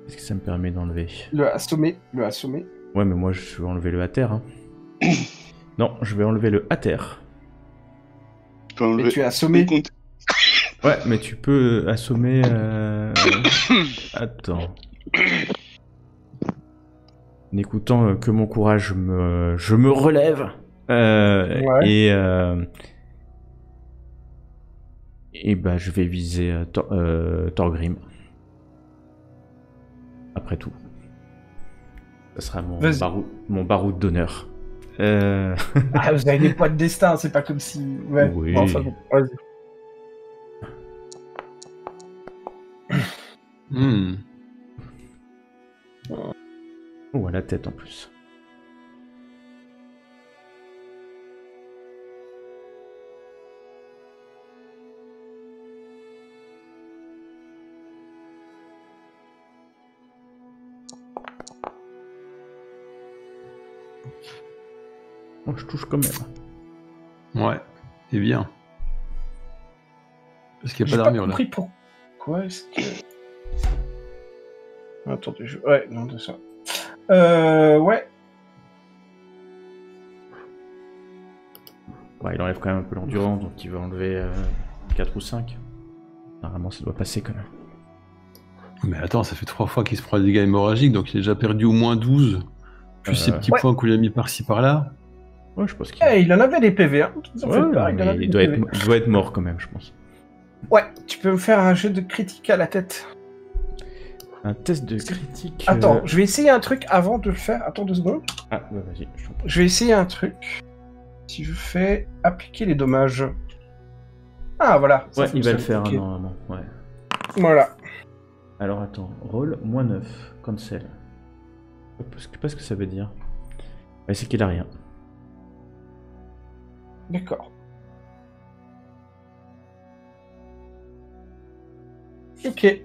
Qu'est-ce que ça me permet d'enlever? Le assommer. Ouais, mais moi je vais enlever le à terre. Hein. Non, je vais enlever le à terre. Mais tu es assommé. Ouais, mais tu peux assommer... Attends. En écoutant que mon courage je me relève. Et bah je vais viser Thorgrim. Après tout. Ça sera Vas-y. mon baroud d'honneur. Ah, vous avez des poids de destin, c'est pas comme si... Ouais, Oui. bon, enfin bon, vas-y. Hmm. Oh, à la tête en plus. Oh, je touche quand même. Ouais, et bien. Parce qu'il n'y a J'ai pas pas d'armure là. compris pourquoi est-ce que... Attendez, ouais, non, de ça. Ouais. Ouais, il enlève quand même un peu l'endurance, donc il va enlever 4 ou 5. Normalement, ça doit passer quand même. Mais attends, ça fait 3 fois qu'il se prend des dégâts hémorragiques, donc il a déjà perdu au moins 12. Plus ces petits Ouais. points qu'on lui a mis par-ci par-là. Ouais, je pense qu'il Il en avait des PV, hein. Vous en ouais, faites pas, non, il en mais avait il des doit PV. il doit être mort quand même, je pense. Ouais, tu peux me faire un jet de critique à la tête. Un test de critique. Attends, je vais essayer un truc avant de le faire. Attends 2 secondes. Ah, bah vas-y, je t'en prie. Je vais essayer un truc. Si je fais appliquer les dommages. Ah, voilà. ça Ouais, il va le fonctionne, faire ok. normalement. Ouais. Voilà. Alors attends, roll -9, cancel. Je sais pas ce que ça veut dire. Ouais, c'est qu'il a rien. D'accord. Ok.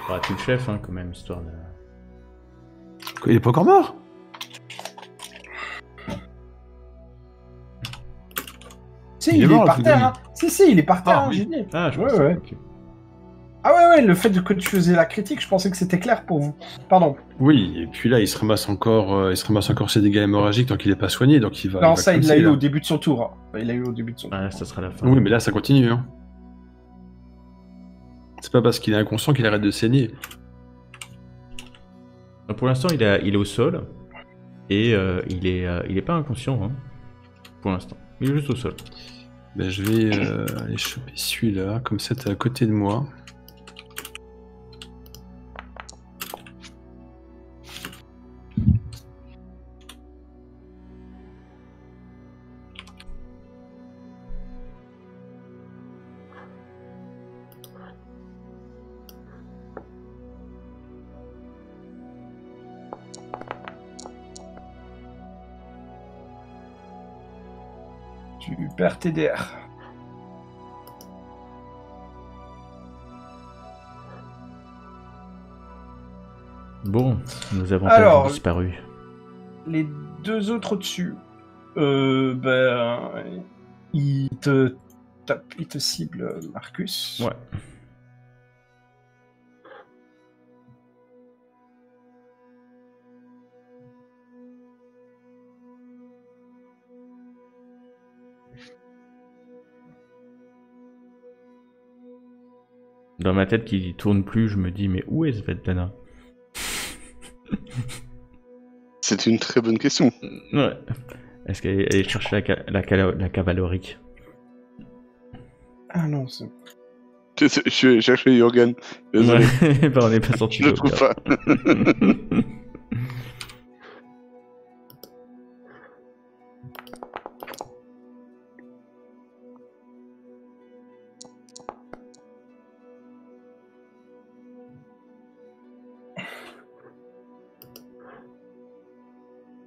Bah, tu le chef, hein, quand même, histoire de. Il est pas encore mort? Si, Il est il mort, est le par truc de terre. lui. Hein. Si, il est par terre, Ah, hein, oui. j'ai dit. Ah, je Ouais, pense ouais. ok. Ah ouais, le fait que tu faisais la critique, je pensais que c'était clair pour vous. Pardon. Oui, et puis là, il se ramasse encore ses dégâts hémorragiques tant qu'il est pas soigné, donc il va. Non, va ça, il l'a clamser, eu là. au début de son tour. Hein. Il l'a eu au début de son tour. Ah, ça sera la fin. Oui, mais là, ça continue. Hein. C'est pas parce qu'il est inconscient qu'il arrête de saigner. Pour l'instant, il est au sol. Et il est pas inconscient, hein. Pour l'instant. Il est juste au sol. Ben, je vais aller choper celui-là, comme ça, t'es à côté de moi. Tu perds TDR. Bon, nous avons Alors, tous disparu. Les deux autres au-dessus, ils te tapent, ils te ciblent, Marcus. Ouais. Dans ma tête qui tourne plus, je me dis, mais où est Svetlana? C'est une très bonne question. Ouais. Est-ce qu'elle est chercher la cavalerie? Ah non, c'est... Je vais chercher Jürgen. Désolé, Ouais, bah, on n'est pas sorti je le trouve pas.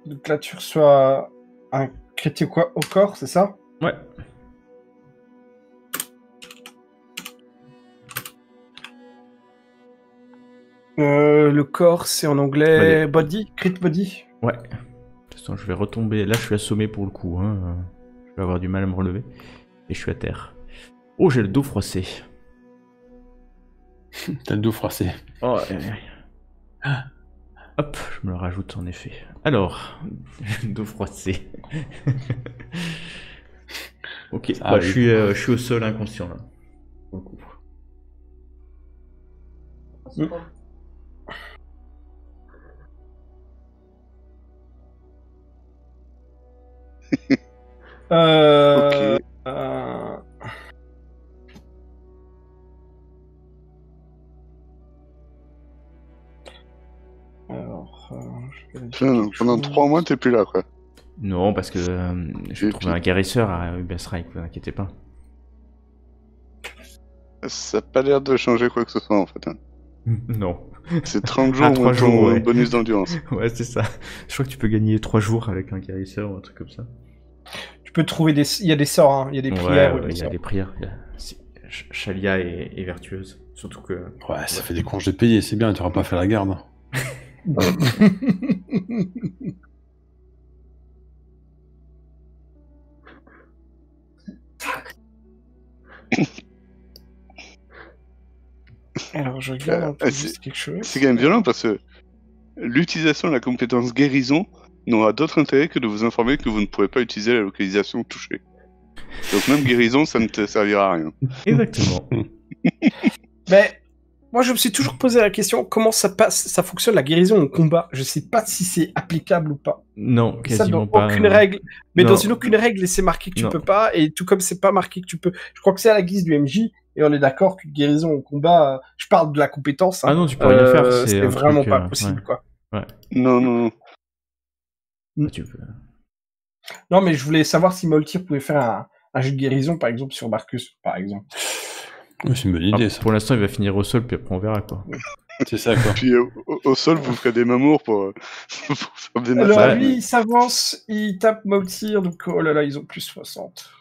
Donc là, tu reçois un critique au corps, c'est ça? Ouais. Le corps, c'est en anglais Allez. body, crit body. Ouais. De toute façon, je vais retomber. Là, je suis assommé pour le coup. Hein. Je vais avoir du mal à me relever. Et je suis à terre. Oh, j'ai le dos froissé. T'as le dos froissé. Oh, hop, je me le rajoute en effet. Alors, dos froissé. Ok, Ah bah, oui. je suis au sol inconscient là. Pour le coup. Mm. Ok. Alors, je vais Putain, quelque pendant chose. 3 mois, t'es plus là, quoi. Non, parce que je vais trouver un guérisseur à Uberstrike, vous inquiétez pas. Ça a pas l'air de changer quoi que ce soit, en fait. Hein. Non. C'est 30 Ah, jours 3 moins jours, ton ouais. bonus d'endurance. Ouais, c'est ça. Je crois que tu peux gagner 3 jours avec un guérisseur ou un truc comme ça. Tu peux trouver des. Il y a des sorts, hein. Il y a des prières. ou des Il y a sorts. des prières. Shalia est vertueuse. Surtout que. Ouais, ça fait des congés payés, c'est bien, tu n'auras pas fait la garde. Alors, je regarde un peu c'est- juste quelque chose. C'est quand même violent parce que l'utilisation de la compétence guérison n'aura d'autre intérêt que de vous informer que vous ne pourrez pas utiliser la localisation touchée. Donc même guérison, ça ne te servira à rien. Exactement. Mais moi, je me suis toujours posé la question comment ça fonctionne la guérison au combat. Je sais pas si c'est applicable ou pas. Non, Ça quasiment dans pas. aucune règle. Mais Non. dans une aucune règle, c'est marqué que tu Non. peux pas. Et tout comme c'est pas marqué que tu peux. Je crois que c'est à la guise du MJ. Et on est d'accord qu'une guérison au combat. Je parle de la compétence. Hein, Ah non, tu peux rien faire. C'est un vraiment truc, pas possible, ouais. quoi. Non, non, non. Ah, tu peux. Non, mais je voulais savoir si Moltir pouvait faire un jeu de guérison, par exemple, sur Marcus, par exemple. Ouais, c'est une bonne idée, Ah, ça. pour l'instant, il va finir au sol, puis après on verra quoi. C'est ça, quoi. Puis au sol, vous ferez des mamours pour faire des Alors, massacres. lui, il s'avance, il tape Moltir, donc oh là là, ils ont plus 60.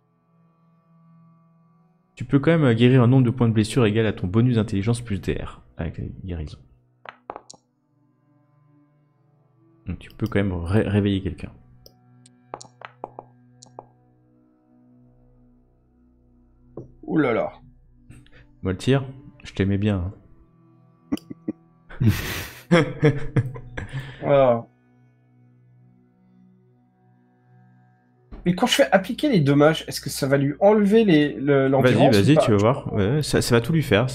Tu peux quand même guérir un nombre de points de blessure égal à ton bonus d'intelligence plus DR avec la guérison. Donc tu peux quand même réveiller quelqu'un. Ouh là là. Moltir, je t'aimais bien. Hein. Alors. Mais quand je fais appliquer les dommages, est-ce que ça va lui enlever l'endurance Vas-y, ou pas tu vas voir. Ouais, ça va tout lui faire.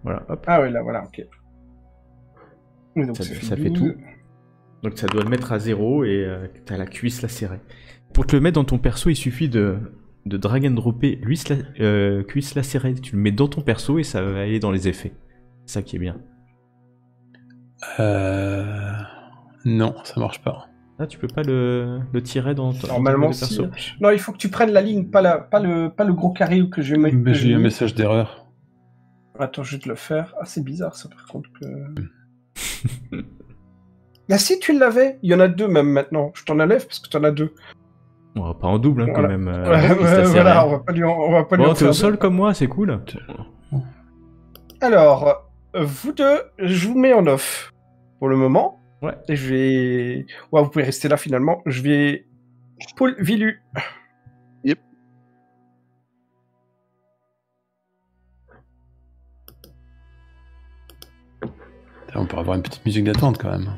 Voilà, hop. Ah oui, là, voilà, ok. Oui, donc Ça fait fait 12. tout. Donc ça doit le mettre à 0 et t'as la cuisse lacérée. Pour te le mettre dans ton perso, il suffit de drag and dropper cuisse lacérée. Tu le mets dans ton perso et ça va aller dans les effets. C'est ça qui est bien. Non, ça marche pas. Ah, tu peux pas le tirer dans ton Normalement, perso. si. Non, il faut que tu prennes la ligne, pas le gros carré que je vais mettre. Mais j'ai eu un message d'erreur. Attends, je vais te le faire. Ah, c'est bizarre ça, par contre. Ah si, tu l'avais. Il y en a 2 même maintenant. Je t'en enlève parce que t'en as 2. Oh, pas en double hein, Voilà. quand même. Voilà, on va pas lui en Bon, t'es faire au deux. sol comme moi, c'est cool. Alors, vous deux, je vous mets en off pour le moment. Ouais. Et je vais... Ouais, vous pouvez rester là finalement. Je vais... Paul Vilu. Yep. On pourrait avoir une petite musique d'attente, quand même.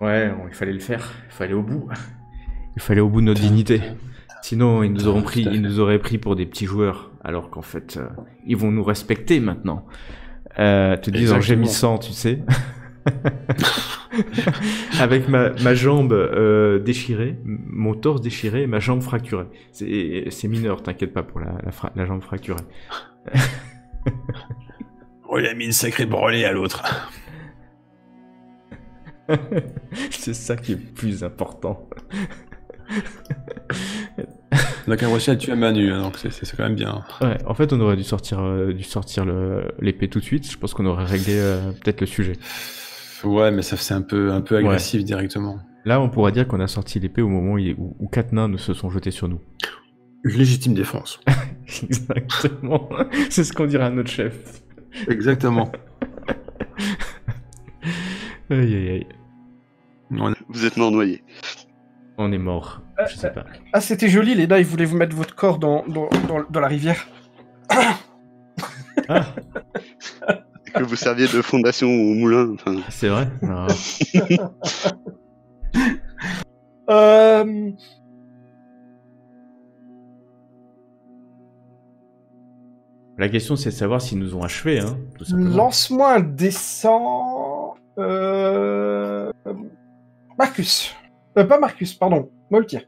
Ouais, bon, il fallait le faire. Il fallait au bout. Il fallait au bout de notre dignité. Sinon, ils nous auraient pris pour des petits joueurs. Alors qu'en fait, ils vont nous respecter maintenant. Te disent en gémissant, tu sais. Avec ma jambe déchirée, mon torse déchiré et ma jambe fracturée. C'est mineur, t'inquiète pas pour la jambe fracturée. Oh, il a mis une sacrée brûlée à l'autre. C'est ça qui est le plus important. On a quand même réussi à tuer Manu, hein, donc c'est quand même bien. Ouais, en fait, on aurait dû sortir l'épée tout de suite. Je pense qu'on aurait réglé peut-être le sujet. Ouais, mais ça c'est un peu agressif directement. Là, on pourrait dire qu'on a sorti l'épée au moment où 4 nains se sont jetés sur nous. Une légitime défense. Exactement. C'est ce qu'on dirait à notre chef. Exactement. Aïe aïe aïe. Vous êtes mort noyé. On est mort. Je sais pas. Ah, c'était joli, les nains, ils voulaient vous mettre votre corps dans la rivière. Ah, Que vous serviez de fondation au moulin. Enfin, c'est vrai. Ah. La question, c'est de savoir s'ils nous ont achevés, hein, tout simplement. Lance-moi un descend. Marcus. Pas Marcus, pardon. Moltir.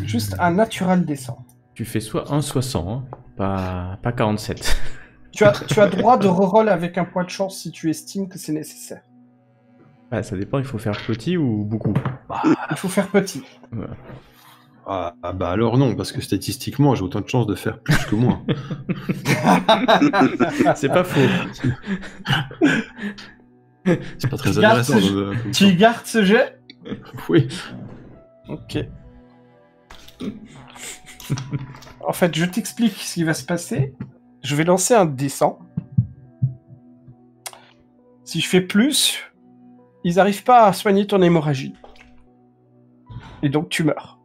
Juste un natural descend. Tu fais soit 1, soit 100, hein, pas 47. Tu as droit de reroll avec un point de chance si tu estimes que c'est nécessaire. Ah, ça dépend, il faut faire petit ou beaucoup. Il faut faire petit. Voilà. Ah bah alors non, parce que statistiquement, j'ai autant de chances de faire plus que moins. C'est pas faux. C'est pas très Tu gardes intéressant. ce Tu gardes ce jet? Oui. Ok. En fait, je t'explique ce qui va se passer. Je vais lancer un descend. Si je fais plus, ils n'arrivent pas à soigner ton hémorragie. Et donc tu meurs.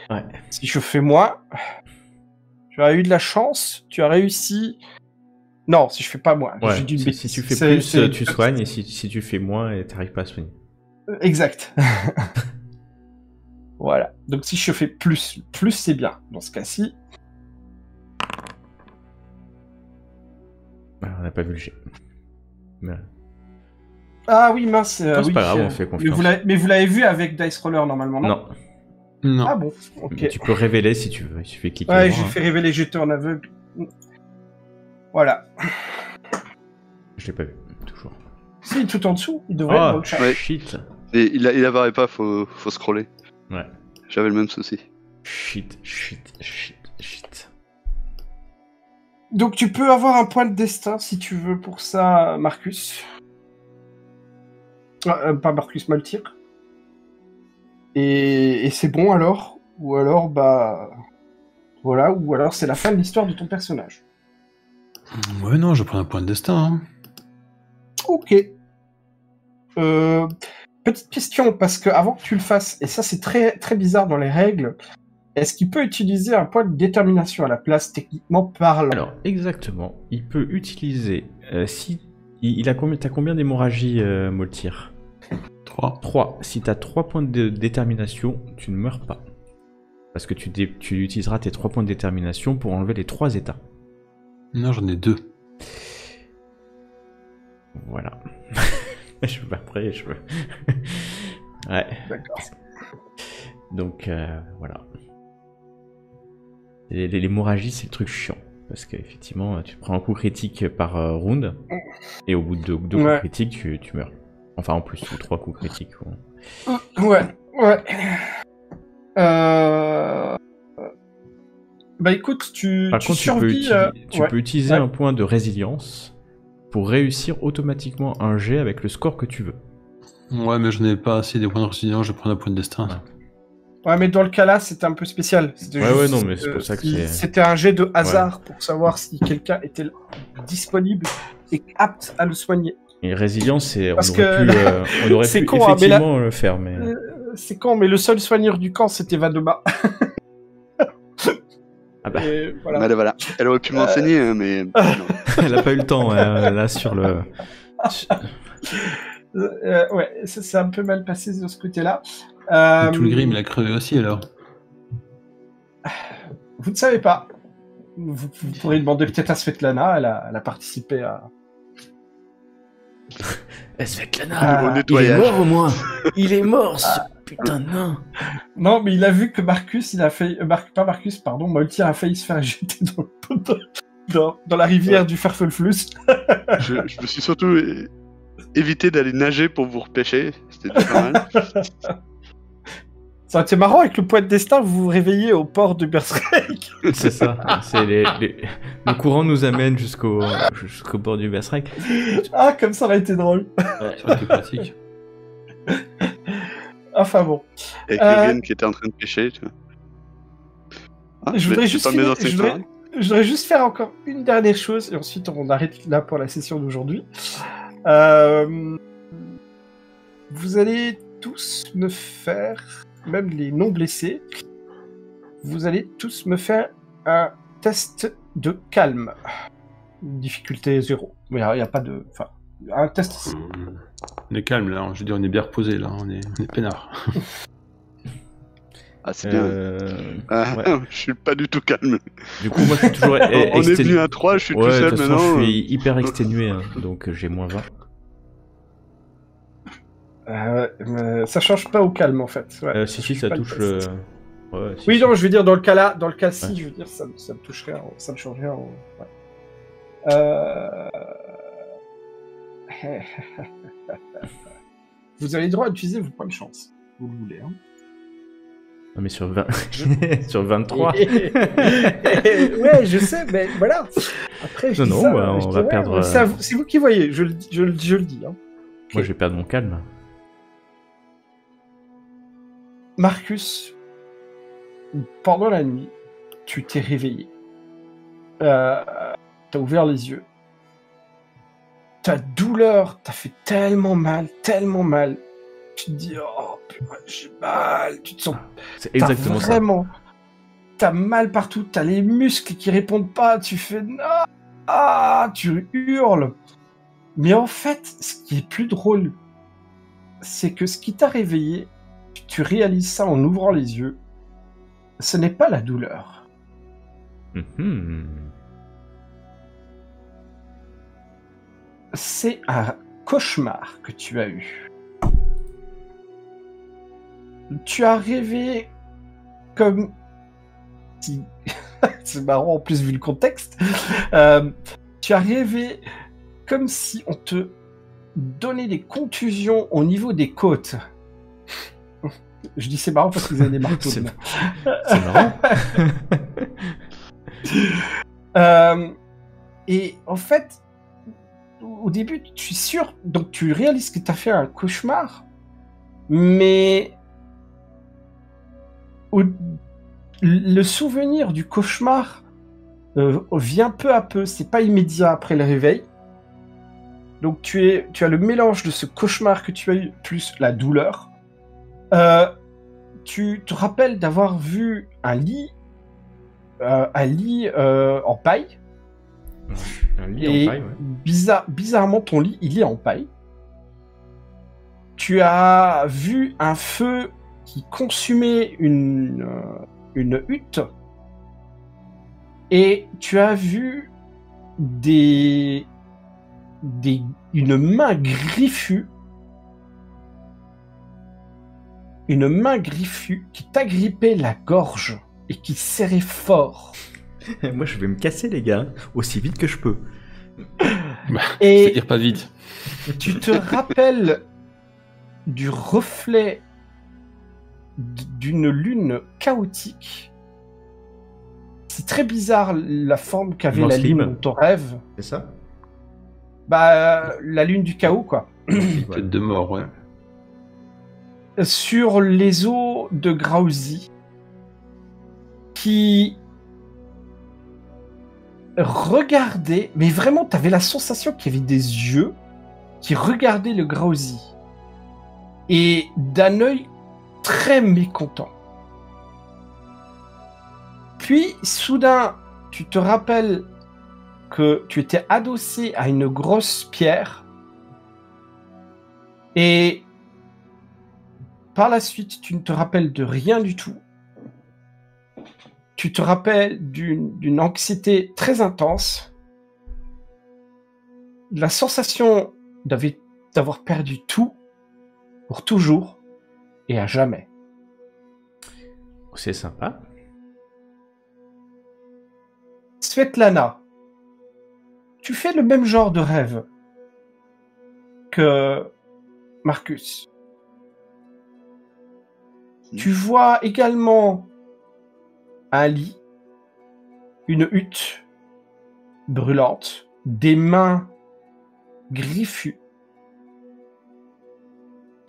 Ouais. Si je fais moins, tu as eu de la chance, tu as réussi. Non, si je fais pas moins, Ouais, j'ai dit une bêtise. si tu fais plus, tu soignes, et si tu fais moins, t'arrives pas à soigner. Exact. Voilà. Donc si je fais plus c'est bien. Dans ce cas-ci, Voilà, on n'a pas vu le jet. Mais... ah oui, mince. Non, c'est oui, pas grave, on fait confiance. mais vous l'avez vu avec Dice Roller normalement, non? Non. Non. Ah bon, ok. Mais tu peux révéler si tu veux, il suffit de cliquer. Ouais, droit, j'ai hein. fait révéler jeter en aveugle. Voilà. Je l'ai pas vu, toujours. Si, tout en dessous, il devrait être dans le chat. Ouais. Shit. Et il apparaît pas, faut scroller. Ouais. J'avais le même souci. Shit. Donc tu peux avoir un point de destin si tu veux pour ça, Marcus. Pas Marcus, Moltir. Et c'est bon alors? Ou alors, bah... Voilà, ou alors c'est la fin de l'histoire de ton personnage. Ouais, non, je prends un point de destin. Hein. Ok. Petite question, parce que avant que tu le fasses, et ça c'est très, très bizarre dans les règles, est-ce qu'il peut utiliser un point de détermination à la place, techniquement parlant? Alors, exactement. Il peut utiliser... si... T'as combien d'hémorragie, Moltir? 3. 3. Si t'as 3 points de détermination, tu ne meurs pas. Parce que tu utiliseras tes 3 points de détermination pour enlever les 3 états. Non, j'en ai 2. Voilà. Je veux après, je veux... Ouais. D'accord. Donc, voilà. L'hémorragie, c'est le truc chiant. Parce qu'effectivement, tu prends un coup critique par round, et au bout de 2 coups critiques, tu meurs. Enfin, en plus, ou 3 coups critiques. Ouais. Bah écoute, Par contre, survis... tu peux utiliser un point de résilience pour réussir automatiquement un jet avec le score que tu veux. Ouais, mais je n'ai pas assez des points de résilience, je prends un point de destin. Ouais, mais dans le cas là, c'était un peu spécial. Ouais, non, mais c'est pour ça que c'est... C'était un jet de hasard pour savoir si quelqu'un était disponible et apte à le soigner. Et résilience, on Parce aurait pu c'est con, effectivement le faire, mais... C'est con, mais le seul soigneur du camp, c'était Vadoma. Ah bah, Et voilà. Voilà. Elle aurait pu m'enseigner, hein, mais... non. elle a pas eu le temps, là, sur le... Ouais, ça s'est un peu mal passé de ce côté-là. Et tout le grim, il a crevé aussi, alors. Vous ne savez pas. Vous pourrez demander peut-être à Svetlana, elle a participé à... Svetlana, Au il est nettoyage. mort au moins. Il est mort, ce putain de nain. Non, mais il a vu que Marcus, il a fait... Moltir a failli se faire jeter dans la rivière du Farfelflus. Je me suis surtout évité d'aller nager pour vous repêcher. C'était pas mal. Ça aurait été marrant, avec le point de destin, vous vous réveillez au port de Berserk. C'est ça. C'est le courant nous amène jusqu'au bord du Berserk. Ah, comme ça aurait été drôle. Ça aurait été pratique. Enfin bon. Avec le Guen qui était en train de pêcher, tu vois. Ah, Je voudrais juste pas mes finir- anciens je voudrais- parents. Je voudrais juste faire encore une dernière chose, et ensuite on arrête là pour la session d'aujourd'hui. Vous allez tous me faire, même les non blessés, vous allez tous me faire un test de calme. Difficulté 0. Mais il n'y a pas de... Enfin, un test... On est calme, là. Je veux dire, on est bien reposé, là. On est peinard. Ah, c'est bien. Ouais. Je suis pas du tout calme. Du coup, moi, je suis toujours On est venu à 3, je suis tout Ouais, de seul toute façon, maintenant. je suis hyper exténué, hein, donc j'ai moins 20. Ça change pas au calme en fait. Ouais, Si, ça pas le touche. test. Ouais, si, Oui, si. non, je veux dire dans le cas-ci, Ouais. je veux dire ça me toucherait, ça me changerait. Ouais. Euh... Vous avez le droit d'utiliser vos points de chance, si vous le voulez. Hein. Non, mais sur 20... sur 23. Ouais, je sais, mais voilà. Après, je Non, dis non, ça, bah, je on dis, va ouais, perdre. c'est vous qui voyez, je le dis. Hein. Moi, je vais perdre mon calme. Marcus, pendant la nuit, tu t'es réveillé. T'as ouvert les yeux. Ta douleur t'a fait tellement mal. Tu te dis, oh putain, j'ai mal. Tu te sens. C'est exactement ça. Vraiment. T'as mal partout. T'as les muscles qui répondent pas. Tu fais. Tu hurles. Mais en fait, ce qui est plus drôle, c'est que ce qui t'a réveillé, tu réalises ça en ouvrant les yeux, ce n'est pas la douleur. Mhm. C'est un cauchemar que tu as eu. Tu as rêvé comme si... C'est marrant en plus vu le contexte. Tu as rêvé comme si on te donnait des contusions au niveau des côtes. Je dis c'est marrant parce que vous avez des marteaux. C'est marrant. Et en fait, au début, je suis sûr, donc tu réalises que tu as fait un cauchemar, mais le souvenir du cauchemar vient peu à peu, c'est pas immédiat après le réveil. Donc tu as le mélange de ce cauchemar que tu as eu plus la douleur. Tu te rappelles d'avoir vu un lit en paille. Un lit Et en paille, ouais. bizarrement, ton lit, il est en paille. Tu as vu un feu qui consumait une hutte. Et tu as vu une main griffue. Une main griffue qui t'agrippait la gorge et qui serrait fort. Moi, je vais me casser, les gars, aussi vite que je peux. Et C'est-à-dire pas vite. tu te rappelles du reflet d'une lune chaotique. C'est très bizarre la forme qu'avait la lune dans ton rêve. C'est ça? Bah, la lune du chaos, quoi. Tête de mort, ouais. Sur les eaux de Grauzy, qui regardait, mais vraiment, t'avais la sensation qu'il y avait des yeux qui regardaient le Grauzy et d'un œil très mécontent. Puis, soudain, tu te rappelles que tu étais adossé à une grosse pierre et par la suite, tu ne te rappelles de rien du tout. Tu te rappelles d'une anxiété très intense, de la sensation d'avoir perdu tout pour toujours et à jamais. C'est sympa. Svetlana, tu fais le même genre de rêve que Marcus. Tu vois également un lit, une hutte brûlante, des mains griffues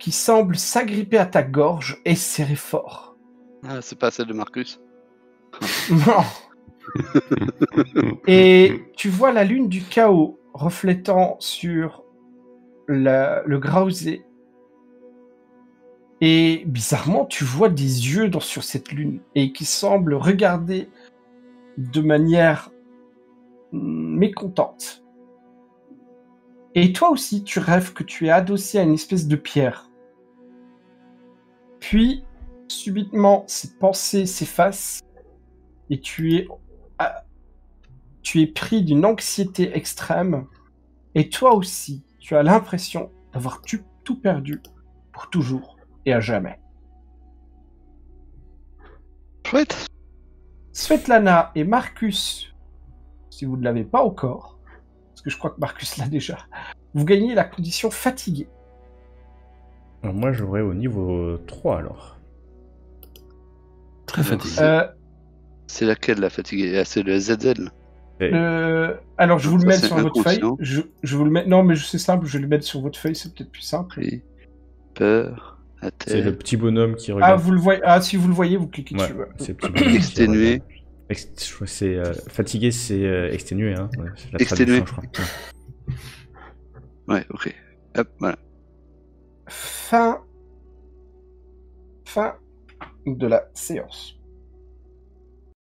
qui semblent s'agripper à ta gorge et serrer fort. Ah, c'est pas celle de Marcus. Non. Et tu vois la lune du chaos reflétant sur le Grauzy. Et bizarrement, tu vois des yeux sur cette lune et qui semblent regarder de manière mécontente. Et toi aussi, tu rêves que tu es adossé à une espèce de pierre. Puis, Subitement, cette pensée s'efface et tu es pris d'une anxiété extrême. Et toi aussi, tu as l'impression d'avoir tout perdu pour toujours et à jamais. Chouette. Svetlana et Marcus, si vous ne l'avez pas encore, parce que je crois que Marcus l'a déjà, vous gagnez la condition fatiguée. Alors moi, j'aurais au niveau 3 alors. Très fatigué. C'est laquelle la fatiguée? Ah, c'est le ZL. Alors, je vous le Ça, mets c'est sur votre feuille. inconscient. Je vous le mets. Non, mais c'est simple, je vais le mettre sur votre feuille, c'est peut-être plus simple. Puis, peur, à C'est le terre, petit bonhomme qui Ah, regarde. vous le voyez. Ah, si vous le voyez, vous cliquez Ouais, dessus. Ouais. c'est le petit bonhomme qui exténué. regarde. Je crois que c'est fatigué, c'est exténué, hein. Ouais, c'est la Exténué. traduction, je crois. Ouais, ok. Hop, voilà. Fin de la séance.